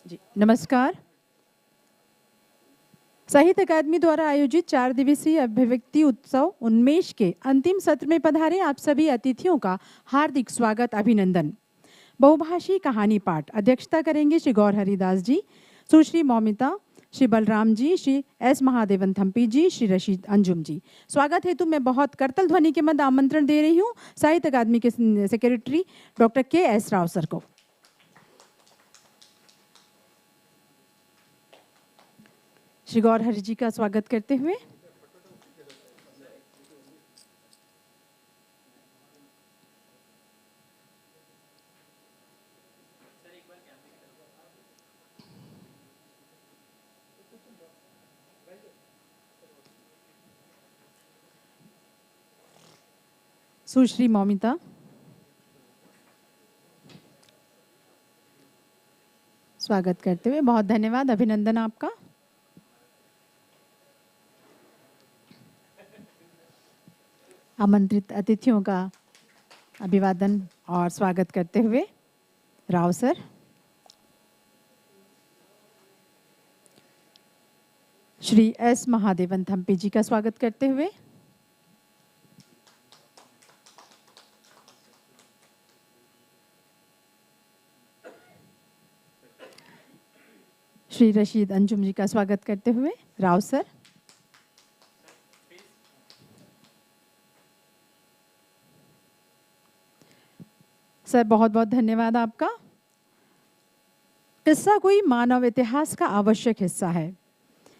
जी नमस्कार। साहित्य अकादमी द्वारा आयोजित 4 दिवसीय अभिव्यक्ति उत्सव उन्मेष के अंतिम सत्र में पधारे आप सभी अतिथियों का हार्दिक स्वागत अभिनंदन। बहुभाषी कहानी पाठ अध्यक्षता करेंगे श्री गौर हरिदास जी, सुश्री मौमिता, श्री बलराम जी, श्री एस महादेवन थम्पी जी, श्री रशीद अंजुम जी। स्वागत हेतु मैं बहुत करतल ध्वनि के मध्य आमंत्रण दे रही हूँ साहित्य अकादमी के secretary doctor KS. Rao sir को। श्री गौर हरि जी का स्वागत करते हुए सुश्री मौमिता, स्वागत करते हुए बहुत धन्यवाद, अभिनंदन आपका। आमंत्रित अतिथियों का अभिवादन और स्वागत करते हुए राव सर, श्री एस महादेवन थम्पी जी का स्वागत करते हुए श्री रशीद अंजुम जी का स्वागत करते हुए राव सर, सर बहुत बहुत धन्यवाद आपका। किस्सा कोई मानव इतिहास का आवश्यक हिस्सा है।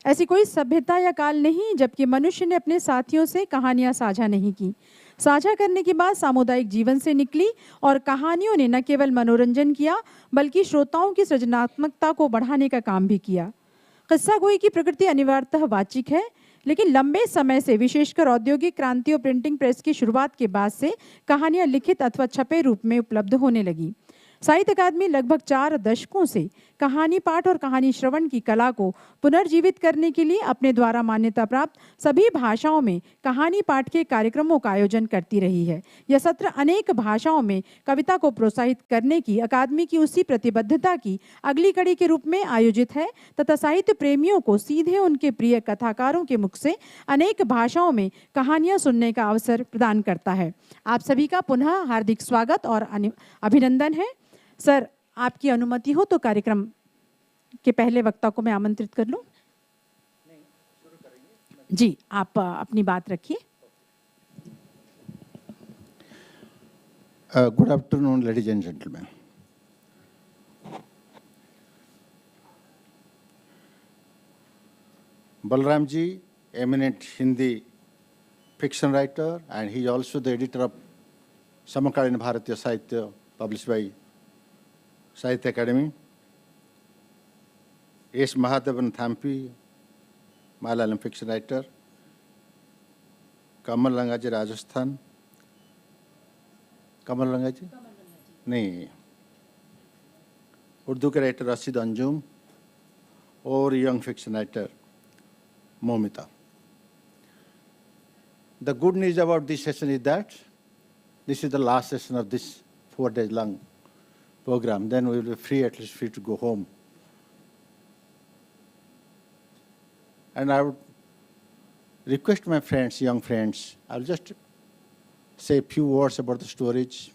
ऐसी कोई सभ्यता या काल नहीं जबकि मनुष्य ने अपने साथियों से कहानियां साझा नहीं की। साझा करने की बात सामुदायिक जीवन से निकली और कहानियों ने न केवल मनोरंजन किया बल्कि श्रोताओं की सृजनात्मकता को बढ़ाने का काम भी किया। किस्सा गोई की प्रकृति अनिवार्यतः वाचिक है, लेकिन लंबे समय से विशेषकर औद्योगिक क्रांति और प्रिंटिंग प्रेस की शुरुआत के बाद से कहानियां लिखित अथवा छपे रूप में उपलब्ध होने लगी। साहित्य अकादमी लगभग 4 दशकों से कहानी पाठ और कहानी श्रवण की कला को पुनर्जीवित करने के लिए अपने द्वारा मान्यता प्राप्त सभी भाषाओं में कहानी पाठ के कार्यक्रमों का आयोजन करती रही है। यह सत्र अनेक भाषाओं में कविता को प्रोत्साहित करने की अकादमी की उसी प्रतिबद्धता की अगली कड़ी के रूप में आयोजित है तथा साहित्य प्रेमियों को सीधे उनके प्रिय कथाकारों के मुख से अनेक भाषाओं में कहानियां सुनने का अवसर प्रदान करता है। आप सभी का पुनः हार्दिक स्वागत और अभिनंदन है। सर, आपकी अनुमति हो तो कार्यक्रम के पहले वक्ता को मैं आमंत्रित कर लूं? जी, आप अपनी बात रखिए। Good afternoon ladies and gentleman. Balram ji, eminent Hindi fiction writer, and he is also the editor of Samakalina Bharatiya Sahitya, published by Sahitya Academy. S. Mahadevan Thampi, Malayalam fiction writer. Kamal Rangaji, Rajasthan. Kamal Rangaji? नहीं, उर्दू के writer Rashid Anjum और young fiction writer Momita. The good news about this session is that this is the last session of this 4 days long program. Then we will be free, at least free to go home. And I would request my friends, young friends, I'll just say a few words about the storage.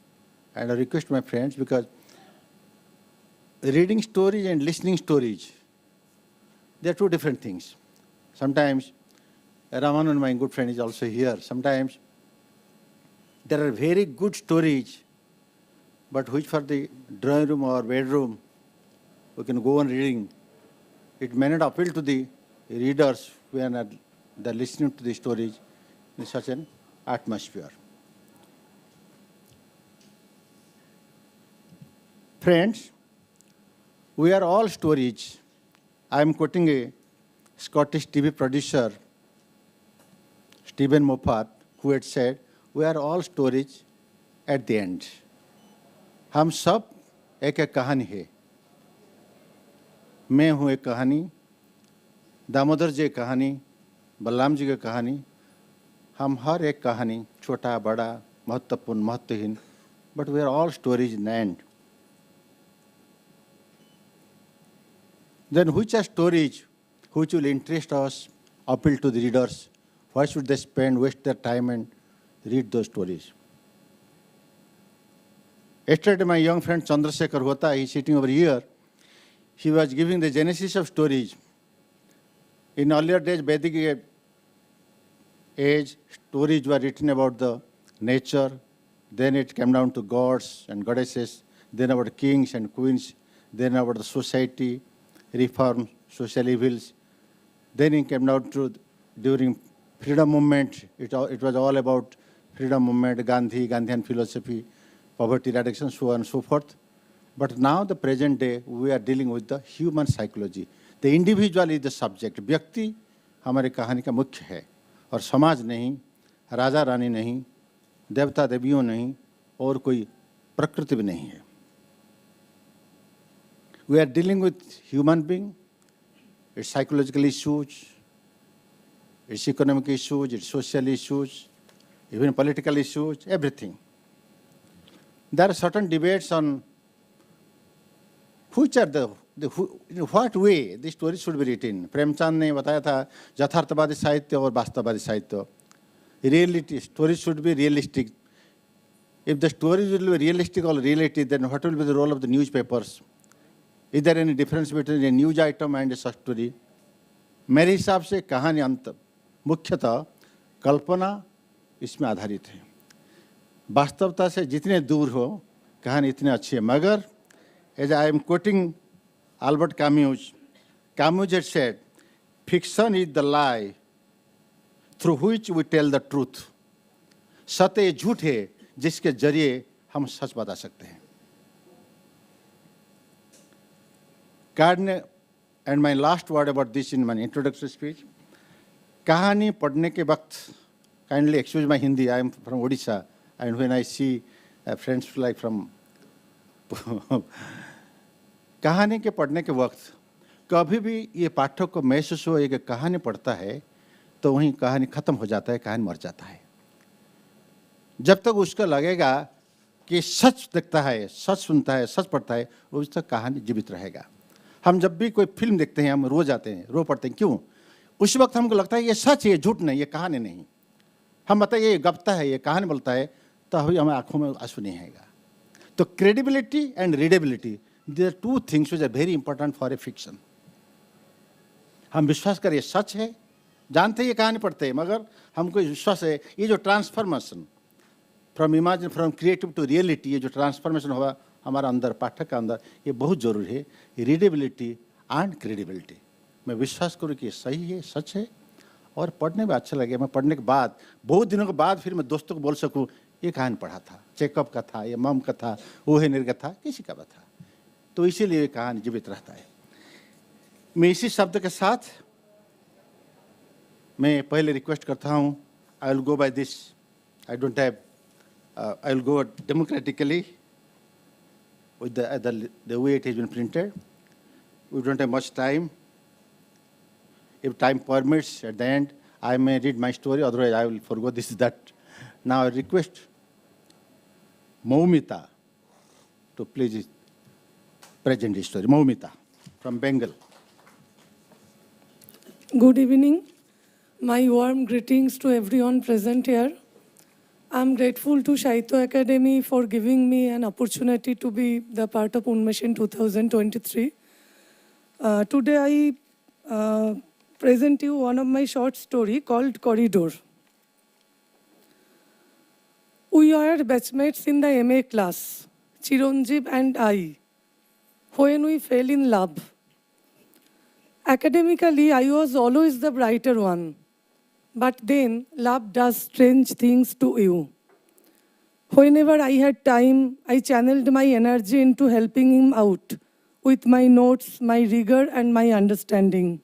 And I request my friends, because reading storage and listening storage, they are 2 different things. Sometimes, Raman, my good friend, is also here. Sometimes there are very good stories, but which for the drawing room or bedroom, we can go on reading. It may not appeal to the readers when they're listening to the stories in such an atmosphere. Friends, we are all stories. I am quoting a Scottish TV producer, Stephen Moffat, who had said, we are all stories at the end. हम सब एक एक कहानी है। मैं हूँ एक कहानी, दामोदर जी कहानी, बलराम जी की कहानी। हम हर एक कहानी, छोटा बड़ा, महत्वपूर्ण महत्वहीन, but we are all stories in the end. Then which are stories which will interest us, appeal to the readers? Why should they waste their time and read those stories? Yesterday, my young friend Chandrasekhar Hota, he's sitting over here, he was giving the genesis of stories. In earlier days, Vedic age, stories were written about the nature, then it came down to gods and goddesses, then about kings and queens, then about the society, reform, social evils. Then it came down to, during freedom movement, it was all about freedom movement, Gandhian philosophy, poverty reduction, so on and so forth. But now, the present day, we are dealing with the human psychology. The individual is the subject. व्यक्ति हमारे कहानी का मुख्य है और समाज नहीं, राजा रानी नहीं, देवता देवियों नहीं और कोई प्रकृति भी नहीं है. We are dealing with human being, its psychological issues, its economic issues, its social issues, even political issues, everything. There are certain debates on which are in what way the story should be written. Premchand ने बताया था यथार्थवादी साहित्य और वास्तववादी साहित्य. Reality, story should be realistic. If the stories will be realistic or reality, then what will be the role of the newspapers? Is there any difference between a news item and a such story? मेरे हिसाब से कहानी अंत मुख्यतः कल्पना इसमें आधारित है. वास्तवता से जितने दूर हो कहानी इतनी अच्छी है. मगर as I am quoting Albert Camus, Camus had said, fiction is the lie through which we tell the truth. सत्य ये झूठ है जिसके जरिए हम सच बता सकते हैं. And my last word about this in my introductory speech, कहानी पढ़ने के वक्त, kindly excuse my Hindi, I am from Odisha, and when I see friends like from कहानी के पढ़ने के वक्त कभी भी ये पाठक को महसूस हो कि कहानी पढ़ता है तो वहीं कहानी खत्म हो जाता है, कहानी मर जाता है. जब तक उसको लगेगा कि सच देखता है, सच सुनता है, सच पढ़ता है, उस तक कहानी जीवित रहेगा. हम जब भी कोई फिल्म देखते हैं हम रो जाते हैं, रो पड़ते हैं. क्यों? उस वक्त हमको लगता है ये सच है, झूठ नहीं, ये कहानी नहीं. हम बताइए ये गपता है, ये कहानी बोलता है, तो अभी हमें आंखों में आंसू नहीं आएगा. तो credibility and readability, There are two things which are very important for a fiction. हम विश्वास करें सच है, जानते ये कहानी पढ़ते हैं, मगर हमको विश्वास है ये जो transformation from imagine from creative to reality, ये जो ट्रांसफॉर्मेशन हुआ हमारा अंदर, पाठक का अंदर, ये बहुत जरूरी है. Readability and credibility. मैं विश्वास करूँ कि ये सही है, सच है और पढ़ने में अच्छा लगे. मैं पढ़ने के बाद बहुत दिनों के बाद फिर मैं दोस्तों को बोल सकूँ ये कहानी पढ़ा था, चेकअप का था, ये मम का था, वो है निर्गत था, किसी का था. तो इसीलिए कहानी जीवित रहता है. मैं इसी शब्द के साथ मैं पहले रिक्वेस्ट करता हूँ, I will go by this, I don't have, I will go democratically with the way it has been printed. We don't have much time. If time permits at the end I may read my story, otherwise I will forgo this that. Now I request Moumita to please present his story. Moumita from Bengal. Good evening. My warm greetings to everyone present here. I'm grateful to Sahitya Academy for giving me an opportunity to be the part of UNMESHA in 2023. Today I present you one of my short story called Corridor. We were batchmates in the MA class, Chiranjeev and I, when we fell in love. Academically, I was always the brighter one. But then, love does strange things to you. Whenever I had time, I channeled my energy into helping him out with my notes, my rigor, and my understanding.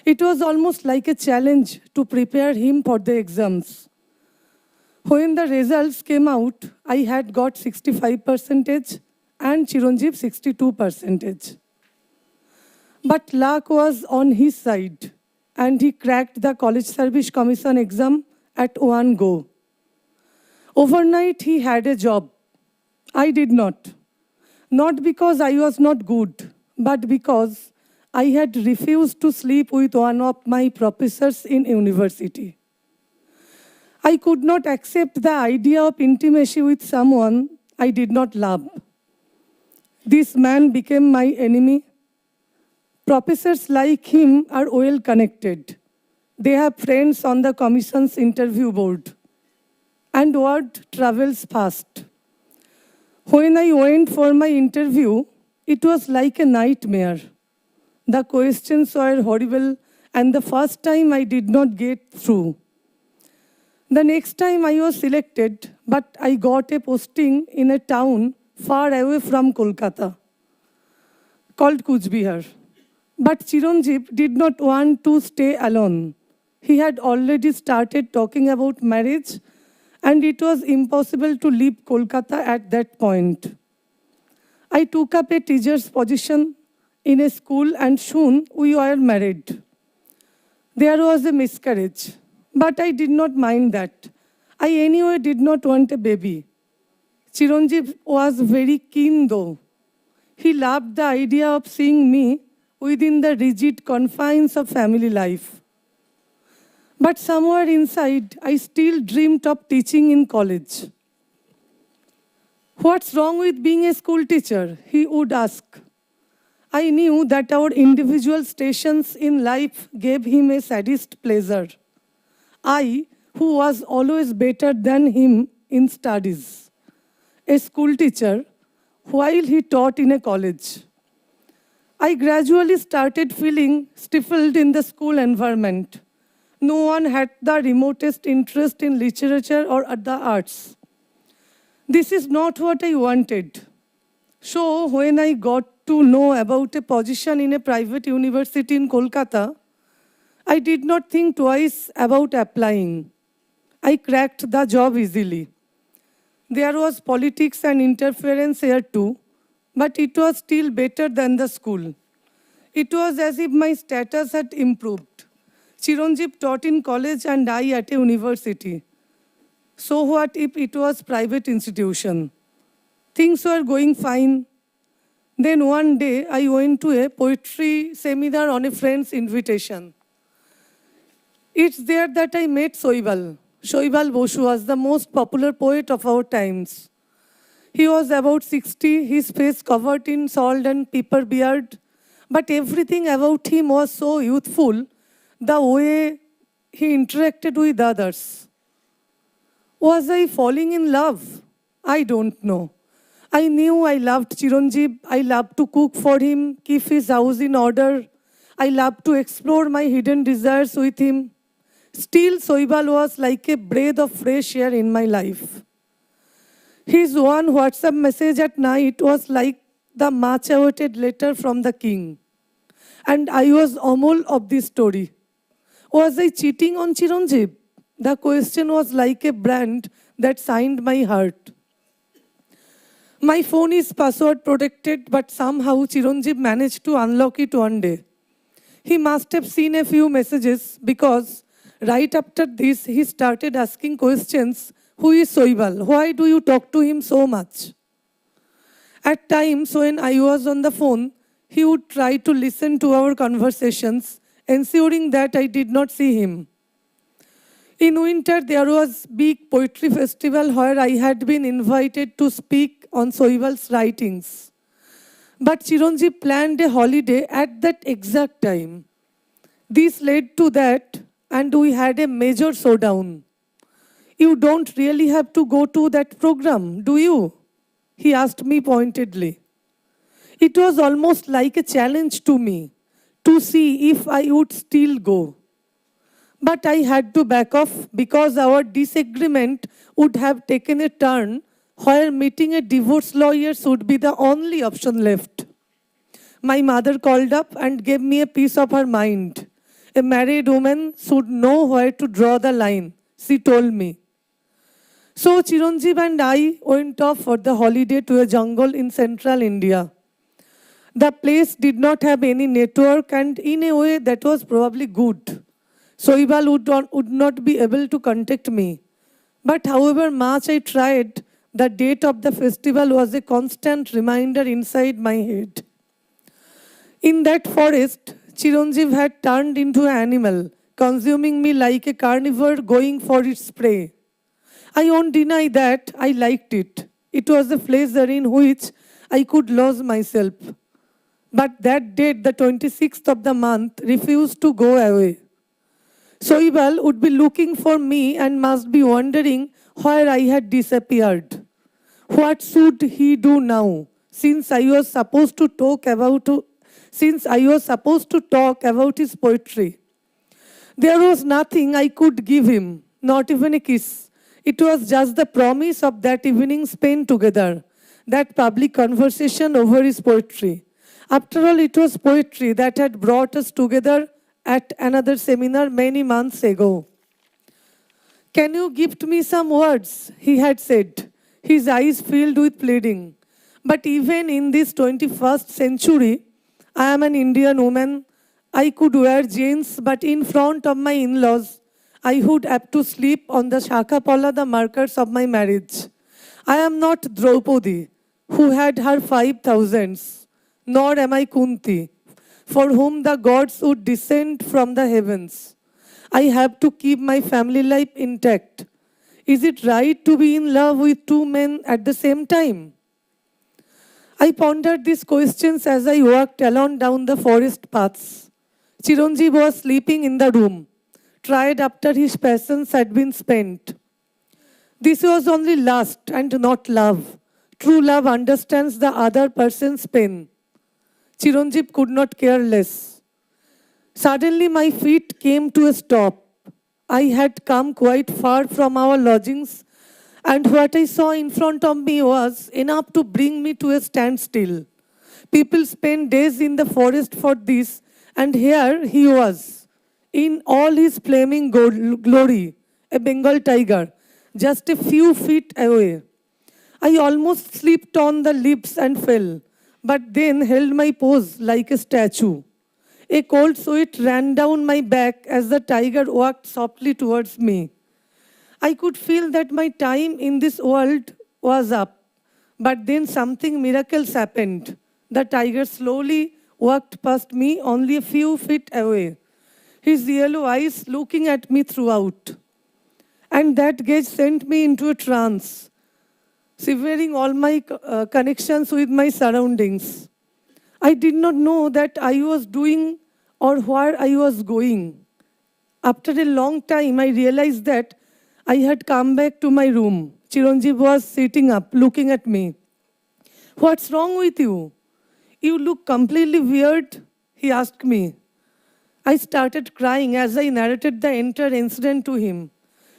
It was almost like a challenge to prepare him for the exams. When the results came out, I had got 65% and Chiranjeev 62%. But luck was on his side, and he cracked the College Service Commission exam at one go. Overnight, he had a job. I did not. Not because I was not good, but because I had refused to sleep with one of my professors in university. I could not accept the idea of intimacy with someone I did not love. This man became my enemy. Professors like him are well connected. They have friends on the commission's interview board. And word travels fast. When I went for my interview, it was like a nightmare. The questions were horrible, and the first time I did not get through. The next time I was selected, but I got a posting in a town far away from Kolkata, called Kuch Bihar. But Chiranjeev did not want to stay alone. He had already started talking about marriage, and it was impossible to leave Kolkata at that point. I took up a teacher's position in a school, and soon we were married. There was a miscarriage, but I did not mind that. I anyway did not want a baby. Chiranjeev was very keen though. He loved the idea of seeing me within the rigid confines of family life. But somewhere inside, I still dreamed of teaching in college. What's wrong with being a school teacher? He would ask. I knew that our individual stations in life gave him a sadist pleasure. I, who was always better than him in studies, a school teacher, while he taught in a college. I gradually started feeling stifled in the school environment. No one had the remotest interest in literature or the arts. This is not what I wanted. So when I got to know about a position in a private university in Kolkata, I did not think twice about applying. I cracked the job easily. There was politics and interference here too, but it was still better than the school. It was as if my status had improved. Chiranjeev taught in college and I at a university. So what if it was private institution? Things were going fine. Then one day I went to a poetry seminar on a friend's invitation. It's there that I met Soibal. Soibal Bosu was the most popular poet of our times. He was about 60, his face covered in salt and pepper beard, but everything about him was so youthful, the way he interacted with others. Was I falling in love? I don't know. I knew I loved Chiranjeev. I loved to cook for him, keep his house in order. I loved to explore my hidden desires with him. Still, Soibal was like a breath of fresh air in my life. His one WhatsApp message at night was like the much-awaited letter from the king. And I was Amol of this story. Was I cheating on Chiranjeev? The question was like a brand that signed my heart. My phone is password protected, but somehow Chiranjeev managed to unlock it one day. He must have seen a few messages because right after this, he started asking questions. Who is Soibal? Why do you talk to him so much? At times when I was on the phone, he would try to listen to our conversations, ensuring that I did not see him. In winter, there was big poetry festival where I had been invited to speak on Soibal's writings. But Chiranjeev planned a holiday at that exact time. This led to that, and we had a major showdown. You don't really have to go to that program, do you? He asked me pointedly. It was almost like a challenge to me to see if I would still go. But I had to back off because our disagreement would have taken a turn where meeting a divorce lawyer would be the only option left. My mother called up and gave me a piece of her mind. A married woman should know where to draw the line, she told me. So Chiranjeev and I went off for the holiday to a jungle in central India. The place did not have any network, and in a way that was probably good. Soibal would not be able to contact me. But however much I tried, the date of the festival was a constant reminder inside my head. In that forest, Chiranjeev had turned into an animal, consuming me like a carnivore going for its prey. I won't deny that I liked it. It was a pleasure in which I could lose myself. But that date, the 26th of the month, refused to go away. Soibal would be looking for me and must be wondering where I had disappeared. What should he do now, since I was supposed to talk about his poetry? There was nothing I could give him, not even a kiss. It was just the promise of that evening spent together, that public conversation over his poetry. After all, it was poetry that had brought us together at another seminar many months ago. Can you gift me some words? He had said, his eyes filled with pleading. But even in this 21st century, I am an Indian woman. I could wear jeans, but in front of my in-laws, I would have to sleep on the Shakapala, the markers of my marriage. I am not Draupadi, who had her 5,000s, nor am I Kunti, for whom the gods would descend from the heavens. I have to keep my family life intact. Is it right to be in love with two men at the same time? I pondered these questions as I walked alone down the forest paths. Chiranjeev was sleeping in the room, tried after his patience had been spent. This was only lust and not love. True love understands the other person's pain. Chiranjeev could not care less. Suddenly my feet came to a stop. I had come quite far from our lodgings, and what I saw in front of me was enough to bring me to a standstill. People spend days in the forest for this, and here he was, in all his flaming glory, a Bengal tiger, just a few feet away. I almost slipped on the lips and fell, but then held my pose like a statue. A cold sweat ran down my back as the tiger walked softly towards me. I could feel that my time in this world was up, but then something miraculous happened. The tiger slowly walked past me only a few feet away, his yellow eyes looking at me throughout. And that gaze sent me into a trance, severing all my connections with my surroundings. I did not know that I was doing or where I was going. After a long time, I realized that I had come back to my room. Chiranjeev was sitting up, looking at me. What's wrong with you? You look completely weird, he asked me. I started crying as I narrated the entire incident to him.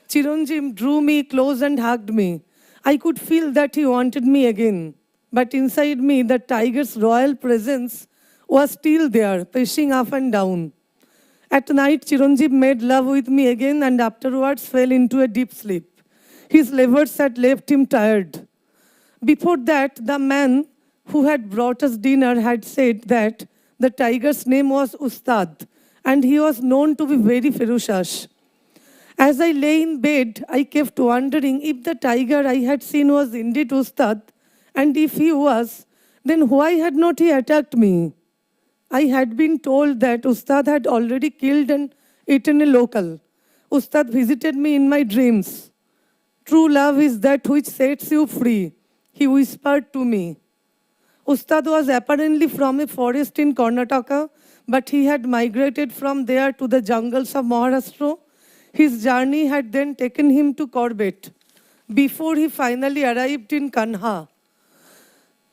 Chiranjeev drew me close and hugged me. I could feel that he wanted me again. But inside me, the tiger's royal presence was still there, pacing up and down. At night, Chiranjeev made love with me again and afterwards fell into a deep sleep. His levers had left him tired. Before that, the man who had brought us dinner had said that the tiger's name was Ustad, and he was known to be very ferocious. As I lay in bed, I kept wondering if the tiger I had seen was indeed Ustad, and if he was, then why had not he attacked me? I had been told that Ustad had already killed and eaten a local. Ustad visited me in my dreams. True love is that which sets you free, he whispered to me. Ustad was apparently from a forest in Karnataka, but he had migrated from there to the jungles of Maharashtra. His journey had then taken him to Corbett, before he finally arrived in Kanha.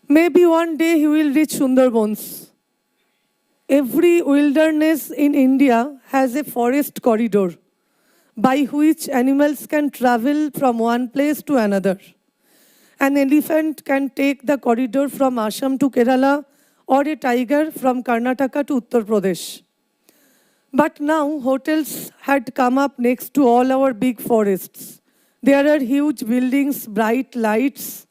Maybe one day he will reach Sundarbans. Every wilderness in India has a forest corridor by which animals can travel from one place to another. An elephant can take the corridor from Assam to Kerala, or a tiger from Karnataka to Uttar Pradesh. But now hotels had come up next to all our big forests. There are huge buildings, bright lights.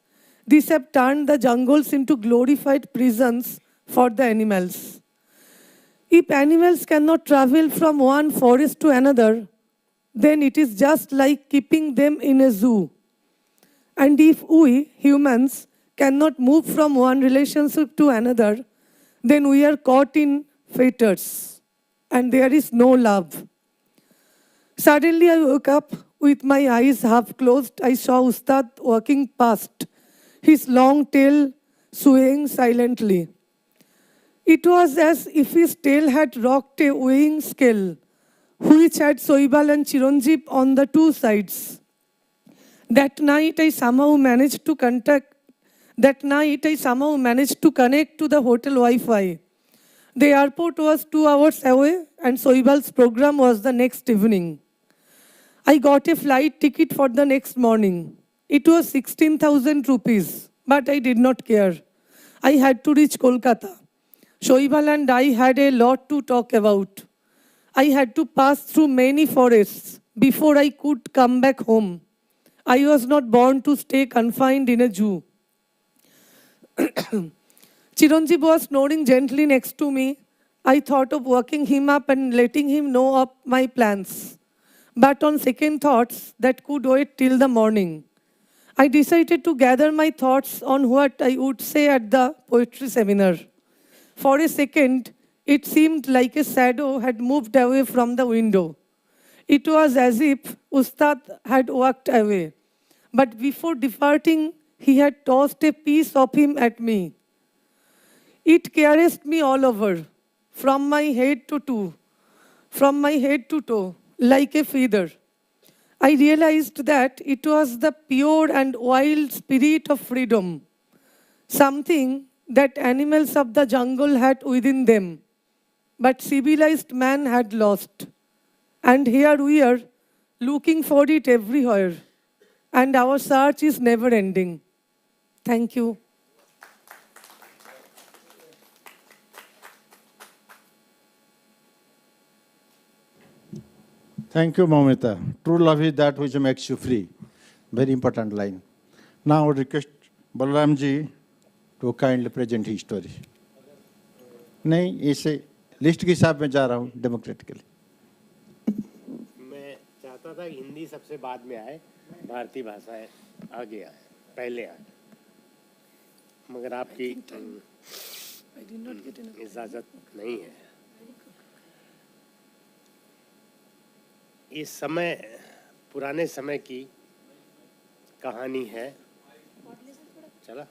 These have turned the jungles into glorified prisons for the animals. If animals cannot travel from one forest to another, then it is just like keeping them in a zoo. And if we, humans, cannot move from one relationship to another, then we are caught in fetters, and there is no love. Suddenly, I woke up with my eyes half closed. I saw Ustad walking past, his long tail swaying silently. It was as if his tail had rocked a weighing scale, which had Soibal and Chiranjeev on the two sides. That night, I somehow managed to connect to the hotel Wi-Fi. The airport was 2 hours away, and Soibal's program was the next evening. I got a flight ticket for the next morning. It was 16,000 rupees, but I did not care. I had to reach Kolkata. Soibal and I had a lot to talk about. I had to pass through many forests before I could come back home. I was not born to stay confined in a zoo. Chiranjeev was snoring gently next to me. I thought of waking him up and letting him know of my plans. But on second thoughts, that could wait till the morning. I decided to gather my thoughts on what I would say at the poetry seminar. For a second, it seemed like a shadow had moved away from the window. It was as if Ustad had walked away. But before departing, he had tossed a piece of him at me. It caressed me all over, from my head to toe, like a feather. I realized that it was the pure and wild spirit of freedom, something that animals of the jungle had within them, but civilized man had lost. And here we are, looking for it everywhere, and our search is never ending. Thank you. Thank you, Mamita. True love is that which makes you free. Very important line. Now I would request Balaram ji to kindly present his story. नहीं, इसे list के हिसाब में जा रहा हूँ democratically. मैं चाहता था हिंदी सबसे बाद में आए, भारतीय भाषाएं आगे आए, पहले आए, मगर आपकी इजाज़त नहीं है. इस समय पुराने समय की कहानी है. चला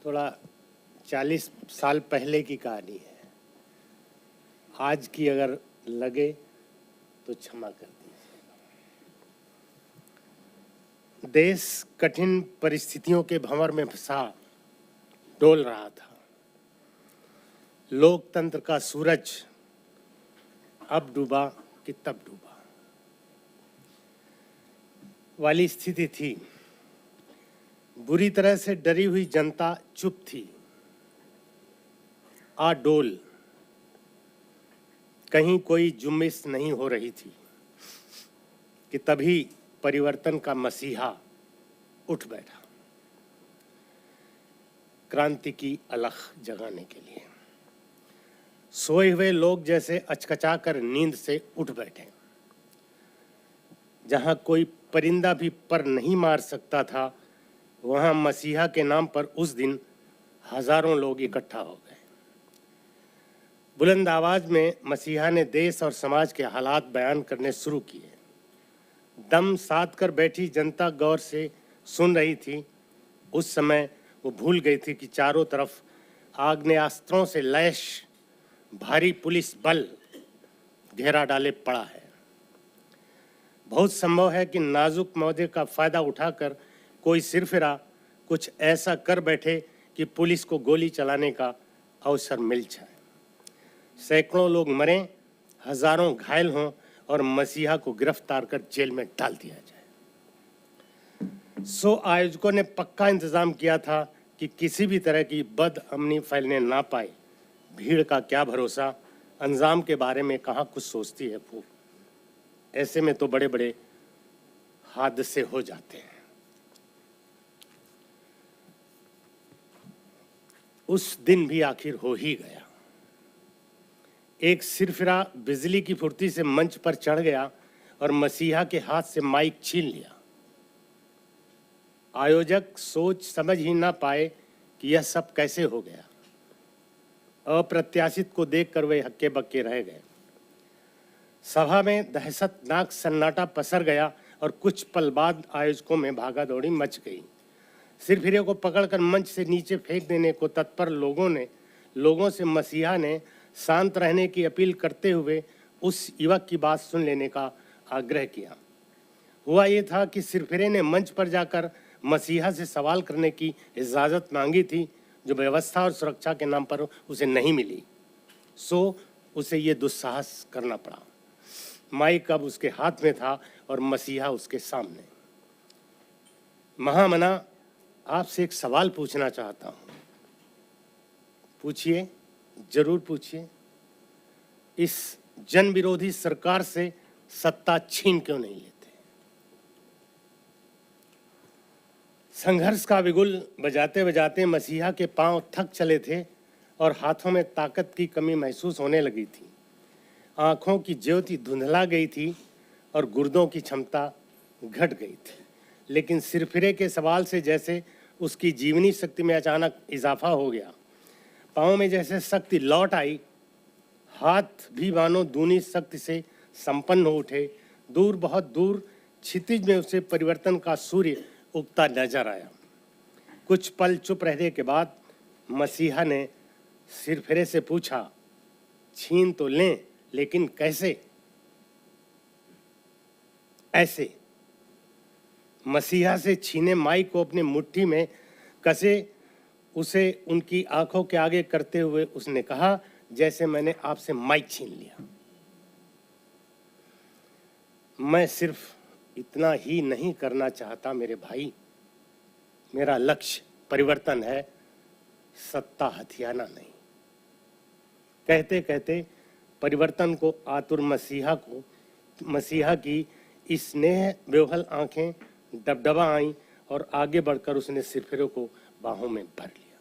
थोड़ा 40 साल पहले की कहानी है. आज की अगर लगे तो क्षमा कर दीजिए. देश कठिन परिस्थितियों के भंवर में फंसा डोल रहा था. लोकतंत्र का सूरज अब डूबा कि तब डूबा वाली स्थिति थी. बुरी तरह से डरी हुई जनता चुप थी. आडोल, कहीं कोई जुम्मिश नहीं हो रही थी कि तभी परिवर्तन का मसीहा उठ बैठा, क्रांति की अलख जगाने के लिए. सोए हुए लोग जैसे अचकचाकर नींद से उठ बैठे. जहां कोई परिंदा भी पर नहीं मार सकता था, वहां मसीहा के नाम पर उस दिन हजारों लोग इकट्ठा हो गए. बुलंद आवाज में मसीहा ने देश और समाज के हालात बयान करने शुरू किए. दम साध कर बैठी जनता गौर से सुन रही थी. उस समय वो भूल गई थी कि चारों तरफ आग्नेयास्त्रों से लैश भारी पुलिस बल घेरा डाले पड़ा है. बहुत संभव है कि नाजुक मौके का फायदा उठाकर कोई सिरफिरा कुछ ऐसा कर बैठे कि पुलिस को गोली चलाने का अवसर मिल जाए. सैकड़ों लोग मरें, हजारों घायल हों और मसीहा को गिरफ्तार कर जेल में डाल दिया जाए. सो आयोजकों ने पक्का इंतजाम किया था कि किसी भी तरह की बदअमनी फैलने ना पाए. भीड़ का क्या भरोसा, अंजाम के बारे में कहाँ कुछ सोचती है फूक. ऐसे में तो बड़े बड़े हादसे हो जाते हैं. उस दिन भी आखिर हो ही गया। एक सिरफिरा बिजली की फुर्ती से मंच पर चढ़ गया और मसीहा के हाथ से माइक छीन लिया। आयोजक सोच समझ ही ना पाए कि यह सब कैसे हो गया। अप्रत्याशित को देखकर वे हक्के बक्के रह गए। सभा में दहशतनाक सन्नाटा पसर गया और कुछ पल बाद आयोजकों में भागा दौड़ी मच गई। सिरफिरे को पकड़कर मंच से नीचे फेंक देने को तत्पर लोगों से मसीहा ने शांत रहने की अपील करते हुए उस युवक की बात सुन लेने का आग्रह किया। हुआ ये था कि सिरफिरे ने मंच पर जाकर मसीहा से सवाल करने की इजाज़त मांगी थी, जो व्यवस्था और सुरक्षा के नाम पर उसे नहीं मिली। सो उसे ये दुस्साहस करना पड़ा। माइक अब उसके हाथ में था और मसीहा उसके सामने। महामना, आपसे एक सवाल पूछना चाहता हूँ। पूछिए, जरूर पूछिए। इस जन विरोधी सरकार से सत्ता छीन क्यों नहीं लेते? संघर्ष का बिगुल बजाते बजाते मसीहा के पांव थक चले थे और हाथों में ताकत की कमी महसूस होने लगी थी। आंखों की ज्योति धुंधला गई थी और गुर्दों की क्षमता घट गई थी। लेकिन सिरफिरे के सवाल से जैसे उसकी जीवनी शक्ति में अचानक इजाफा हो गया। पाँव में जैसे शक्ति लौट आई, हाथ भी मानो दूनी शक्ति से संपन्न हो उठे। दूर, बहुत दूर क्षितिज में उसे परिवर्तन का सूर्य उगता नजर आया। कुछ पल चुप रहने के बाद मसीहा ने सिरफिरे से पूछा, छीन तो लें, लेकिन कैसे? ऐसे। मसीहा से छीने माइक को अपनी मुट्ठी में कसे उसे उनकी आंखों के आगे करते हुए उसने कहा, जैसे मैंने आपसे माइक छीन लिया। मैं सिर्फ इतना ही नहीं करना चाहता मेरे भाई। मेरा लक्ष्य परिवर्तन है, सत्ता हथियाना नहीं। कहते कहते परिवर्तन को आतुर मसीहा की स्नेह विह्वल आंखें डबडबा आईं और आगे बढ़कर उसने सिरफिरे को बाहों में भर लिया।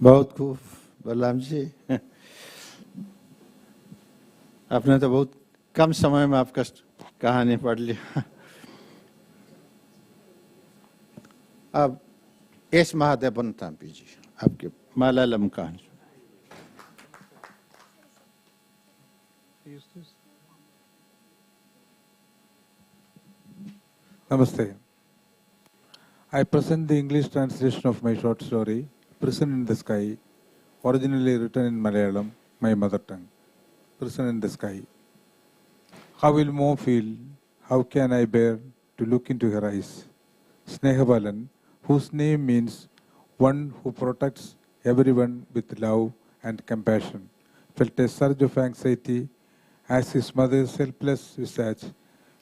बहुत खूब बलराम जी, आपने तो बहुत कम समय में आपका कहानी पढ़ लिया। अब एस महादेवन तांपी जी, आपके मलयालम कहानी। Namaste. I present the English translation of my short story, Prison in the Sky, originally written in Malayalam, my mother tongue. Prison in the Sky. How will Mo feel? How can I bear to look into her eyes? Snehabalan, whose name means one who protects everyone with love and compassion, felt a surge of anxiety as his mother's helpless visage,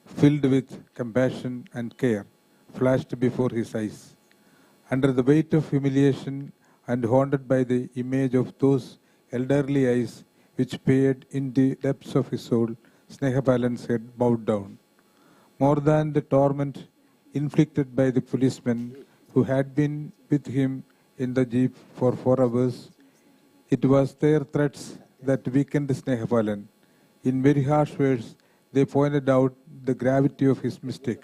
filled with compassion and care, flashed before his eyes. Under the weight of humiliation and haunted by the image of those elderly eyes which peered in the depths of his soul, Snehabalan's head bowed down. More than the torment inflicted by the policemen who had been with him in the jeep for 4 hours, it was their threats that weakened Snehabalan. In very harsh words, they pointed out the gravity of his mistake.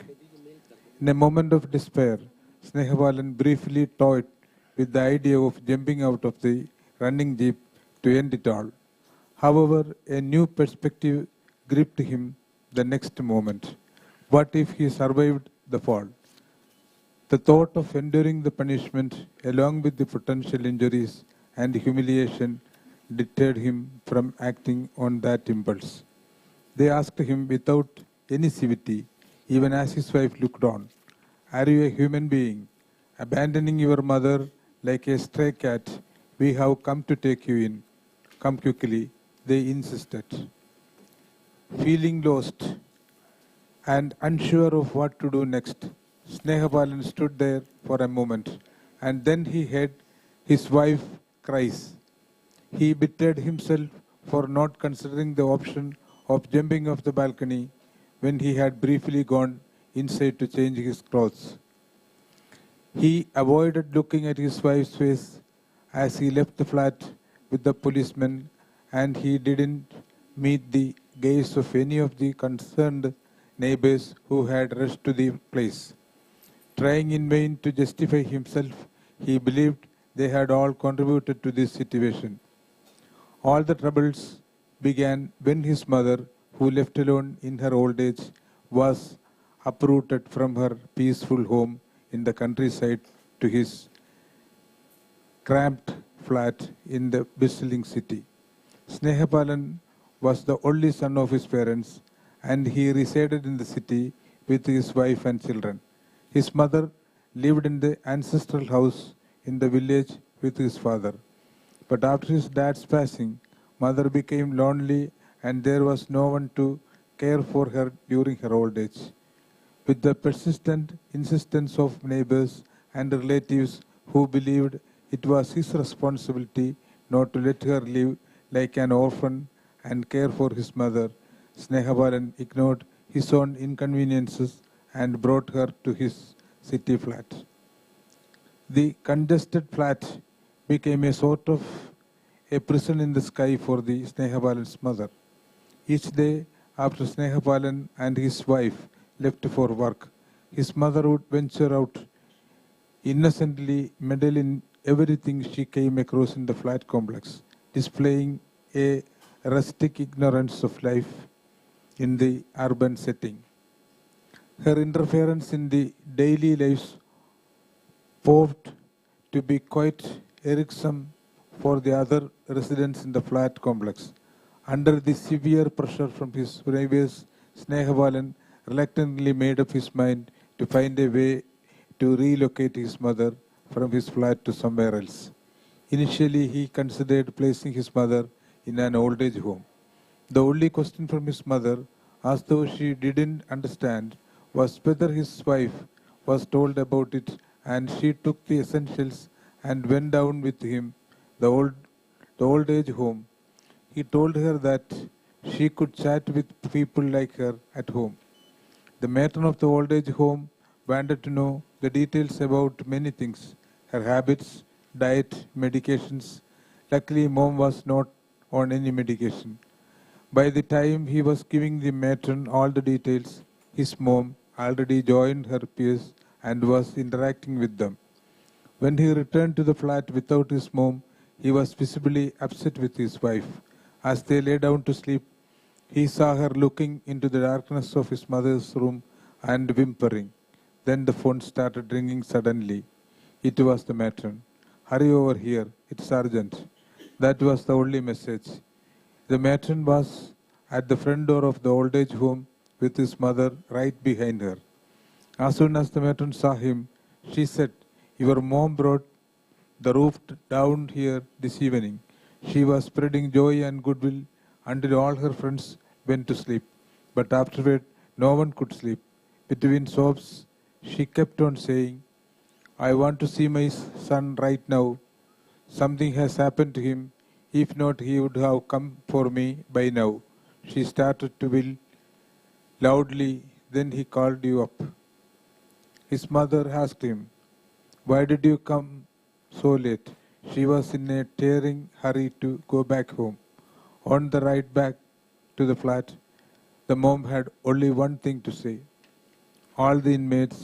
In a moment of despair, Snehabalan briefly toyed with the idea of jumping out of the running jeep to end it all. However, a new perspective gripped him the next moment. What if he survived the fall? The thought of enduring the punishment along with the potential injuries and humiliation deterred him from acting on that impulse. They asked him without any civility, even as his wife looked on, "Are you a human being? Abandoning your mother like a stray cat, we have come to take you in. Come quickly," they insisted. Feeling lost and unsure of what to do next, Snehabalan stood there for a moment, and then he heard his wife cries. He betrayed himself for not considering the option of jumping off the balcony when he had briefly gone inside to change his clothes. He avoided looking at his wife's face as he left the flat with the policeman, and he didn't meet the gaze of any of the concerned neighbors who had rushed to the place. Trying in vain to justify himself, he believed they had all contributed to this situation. All the troubles began when his mother, who left alone in her old age, was uprooted from her peaceful home in the countryside to his cramped flat in the bustling city. Snehapalan was the only son of his parents, and he resided in the city with his wife and children. His mother lived in the ancestral house in the village with his father. But after his dad's passing, mother became lonely and there was no one to care for her during her old age. With the persistent insistence of neighbors and relatives who believed it was his responsibility not to let her live like an orphan and care for his mother, Snehabalan ignored his own inconveniences and brought her to his city flat. The congested flat became a sort of a prison in the sky for the Snehabalan's mother. Each day after Snehabalan and his wife left for work, his mother would venture out, innocently meddle in everything she came across in the flat complex, displaying a rustic ignorance of life in the urban setting. Her interference in the daily lives proved to be quite irksome for the other residents in the flat complex. Under the severe pressure from his neighbors, Snehabalan reluctantly made up his mind to find a way to relocate his mother from his flat to somewhere else. Initially, he considered placing his mother in an old age home. The only question from his mother, as though she didn't understand, was whether his wife was told about it, and she took the essentials and went down with him the old age home. He told her that she could chat with people like her at home. The matron of the old age home wanted to know the details about many things, her habits, diet, medications. Luckily, mom was not on any medication. By the time he was giving the matron all the details, his mom already joined her peers and was interacting with them. When he returned to the flat without his mom, he was visibly upset with his wife. As they lay down to sleep, he saw her looking into the darkness of his mother's room and whimpering. Then the phone started ringing suddenly. It was the matron. "Hurry over here, it's urgent." That was the only message. The matron was at the front door of the old age home with his mother right behind her. As soon as the matron saw him, she said, "Your mom brought the roof down here this evening." She was spreading joy and goodwill until all her friends went to sleep. But afterward, no one could sleep. Between sobs, she kept on saying, "I want to see my son right now. Something has happened to him. If not, he would have come for me by now." She started to wail loudly. Then he called you up. His mother asked him, "Why did you come so late?" She was in a tearing hurry to go back home. On the ride back to the flat, the mom had only one thing to say. All the inmates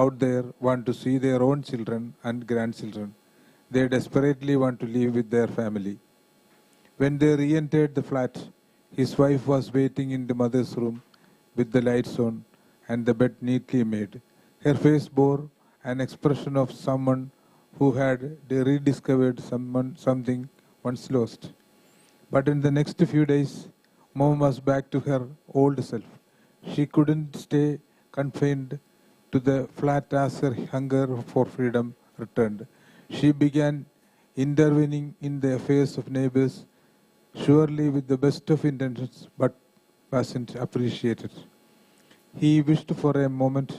out there want to see their own children and grandchildren. They desperately want to live with their family. When they re-entered the flat, his wife was waiting in the mother's room with the lights on and the bed neatly made. Her face bore an expression of someone who had rediscovered something once lost. But in the next few days, Mom was back to her old self. She couldn't stay confined to the flat as her hunger for freedom returned. She began intervening in the affairs of neighbors, surely with the best of intentions, but wasn't appreciated. He wished for a moment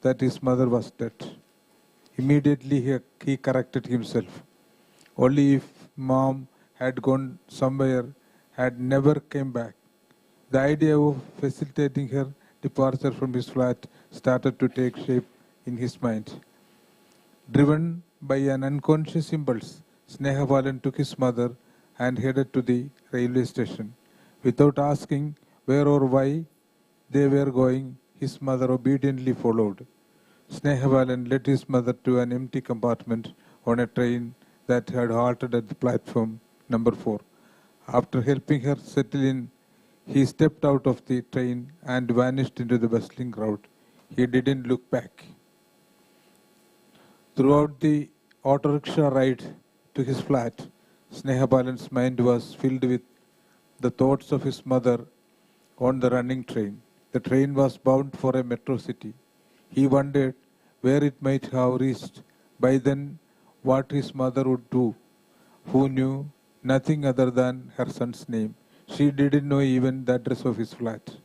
that his mother was dead. Immediately he corrected himself. Only if mom had gone somewhere, had never came back. The idea of facilitating her departure from his flat started to take shape in his mind. Driven by an unconscious impulse, Snehabalan took his mother and headed to the railway station. Without asking where or why they were going, his mother obediently followed. Snehabalan led his mother to an empty compartment on a train that had halted at the platform number 4. After helping her settle in, he stepped out of the train and vanished into the bustling crowd. He didn't look back. Throughout the auto rickshaw ride to his flat, Snehabalan's mind was filled with the thoughts of his mother on the running train. The train was bound for a metro city. He wondered where it might have reached. By then, what his mother would do, who knew nothing other than her son's name. She didn't know even the address of his flat.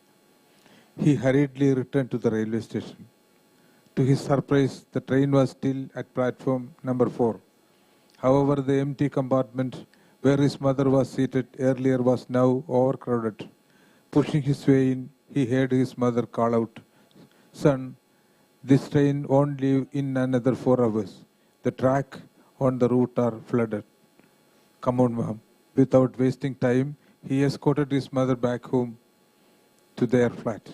He hurriedly returned to the railway station. To his surprise, the train was still at platform number 4. However, the empty compartment where his mother was seated earlier was now overcrowded. Pushing his way in, he heard his mother call out, "Son, this train won't leave in another 4 hours. The track on the route are flooded. Come on, ma'am." Without wasting time, he escorted his mother back home to their flat.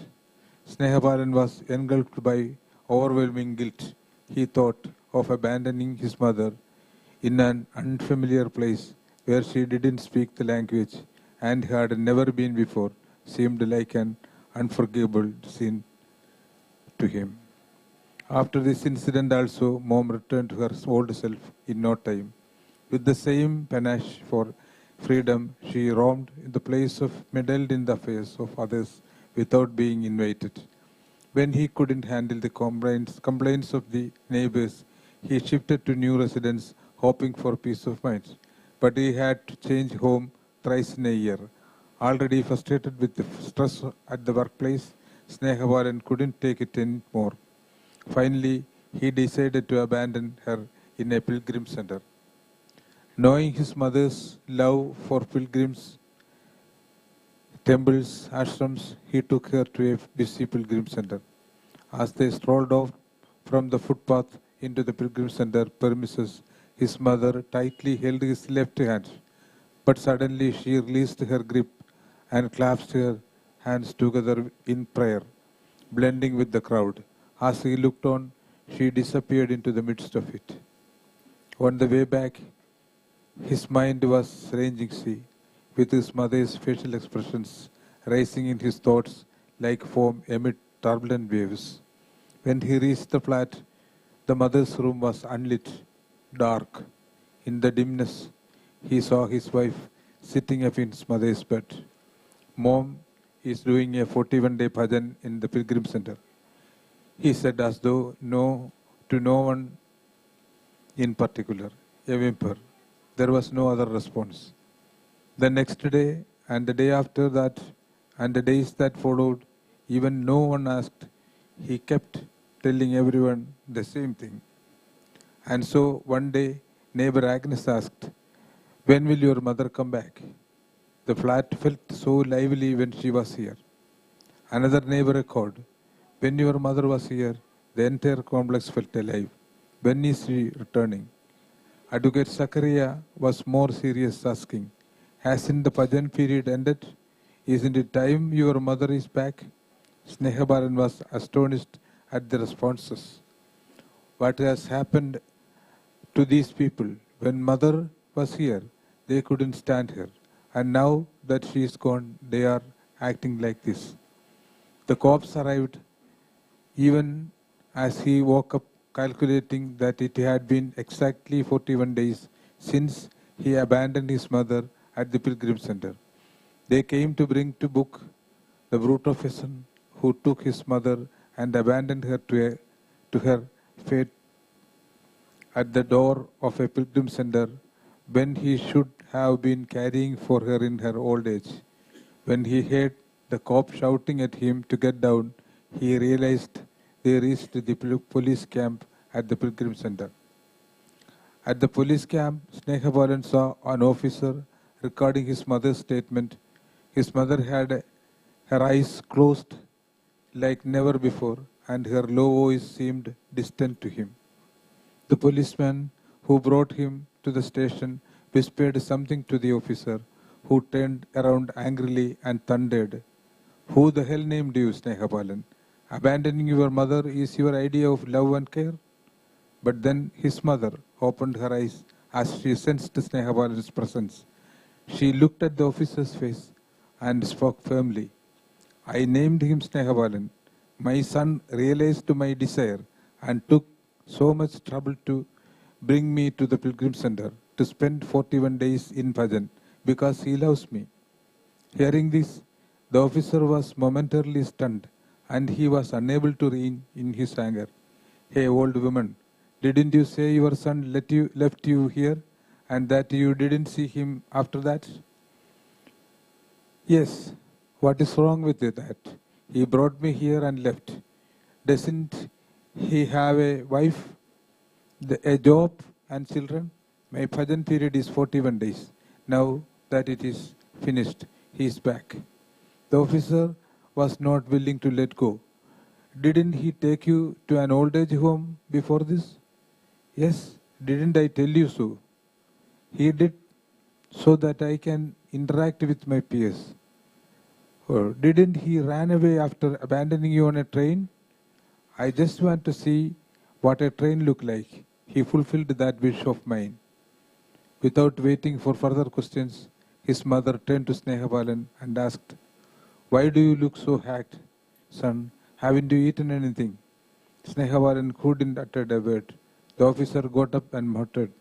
Snehabalan was engulfed by overwhelming guilt. He thought of abandoning his mother in an unfamiliar place where she didn't speak the language and had never been before. Seemed like an unforgivable sin to him. After this incident also, Mom returned to her old self in no time. With the same panache for freedom, she roamed in the place of meddled in the affairs of others without being invited. When he couldn't handle the complaints of the neighbors, he shifted to new residence, hoping for peace of mind. But he had to change home thrice in a year. Already frustrated with the stress at the workplace, Snehabalan couldn't take it anymore. Finally, he decided to abandon her in a pilgrim center. Knowing his mother's love for pilgrims, temples, ashrams, he took her to a busy pilgrim center. As they strolled off from the footpath into the pilgrim center premises, his mother tightly held his left hand. But suddenly she released her grip and clasped her hands together in prayer, blending with the crowd. As he looked on, she disappeared into the midst of it. On the way back, his mind was ranging sea, with his mother's facial expressions rising in his thoughts like foam amid turbulent waves. When he reached the flat, the mother's room was unlit, dark. In the dimness, he saw his wife sitting up in his mother's bed. Mom is doing a 41-day bhajan in the pilgrim center, he said, as though to no one in particular. A whimper. There was no other response. The next day and the day after that and the days that followed, even no one asked. He kept telling everyone the same thing. And so one day, neighbor Agnes asked, "When will your mother come back?" The flat felt so lively when she was here. Another neighbor echoed, "When your mother was here, the entire complex felt alive. When is she returning?" Advocate Zakaria was more serious, asking, "Hasn't the bhajan period ended? Isn't it time your mother is back?" Snehabalan was astonished at the responses. What has happened to these people? When mother was here, they couldn't stand her. And now that she is gone, they are acting like this. The cops arrived even as he woke up, calculating that it had been exactly 41 days since he abandoned his mother at the pilgrim center. They came to bring to book the brute of a son who took his mother and abandoned her to her fate at the door of a pilgrim center when he should have been caring for her in her old age. When he heard the cop shouting at him to get down, he realized they reached the police camp at the pilgrim center. At the police camp, Snehabalan saw an officer recording his mother's statement. His mother had her eyes closed, like never before, and her low voice seemed distant to him. The policeman who brought him to the station whispered something to the officer, who turned around angrily and thundered, "Who the hell named you, Snehabalan? Abandoning your mother is your idea of love and care?" But then his mother opened her eyes as she sensed Snehabalan's presence. She looked at the officer's face and spoke firmly. "I named him Snehabalan. My son realized my desire and took so much trouble to bring me to the Pilgrim Center to spend 41 days in Bhajan because he loves me." Hearing this, the officer was momentarily stunned and he was unable to rein in his anger. "Hey, old woman, didn't you say your son left you here and that you didn't see him after that?" "Yes, what is wrong with that? He brought me here and left. Doesn't he have a wife, a job and children? My bhajan period is 41 days. Now that it is finished, he is back." The officer was not willing to let go. "Didn't he take you to an old age home before this?" "Yes, didn't I tell you so?" "He did, so that I can interact with my peers." "Or didn't he run away after abandoning you on a train?" "I just want to see what a train looked like. He fulfilled that wish of mine." Without waiting for further questions, his mother turned to Snehabalan and asked, "Why do you look so hacked? Son, haven't you eaten anything?" Snehabalan couldn't utter a word. The officer got up and muttered,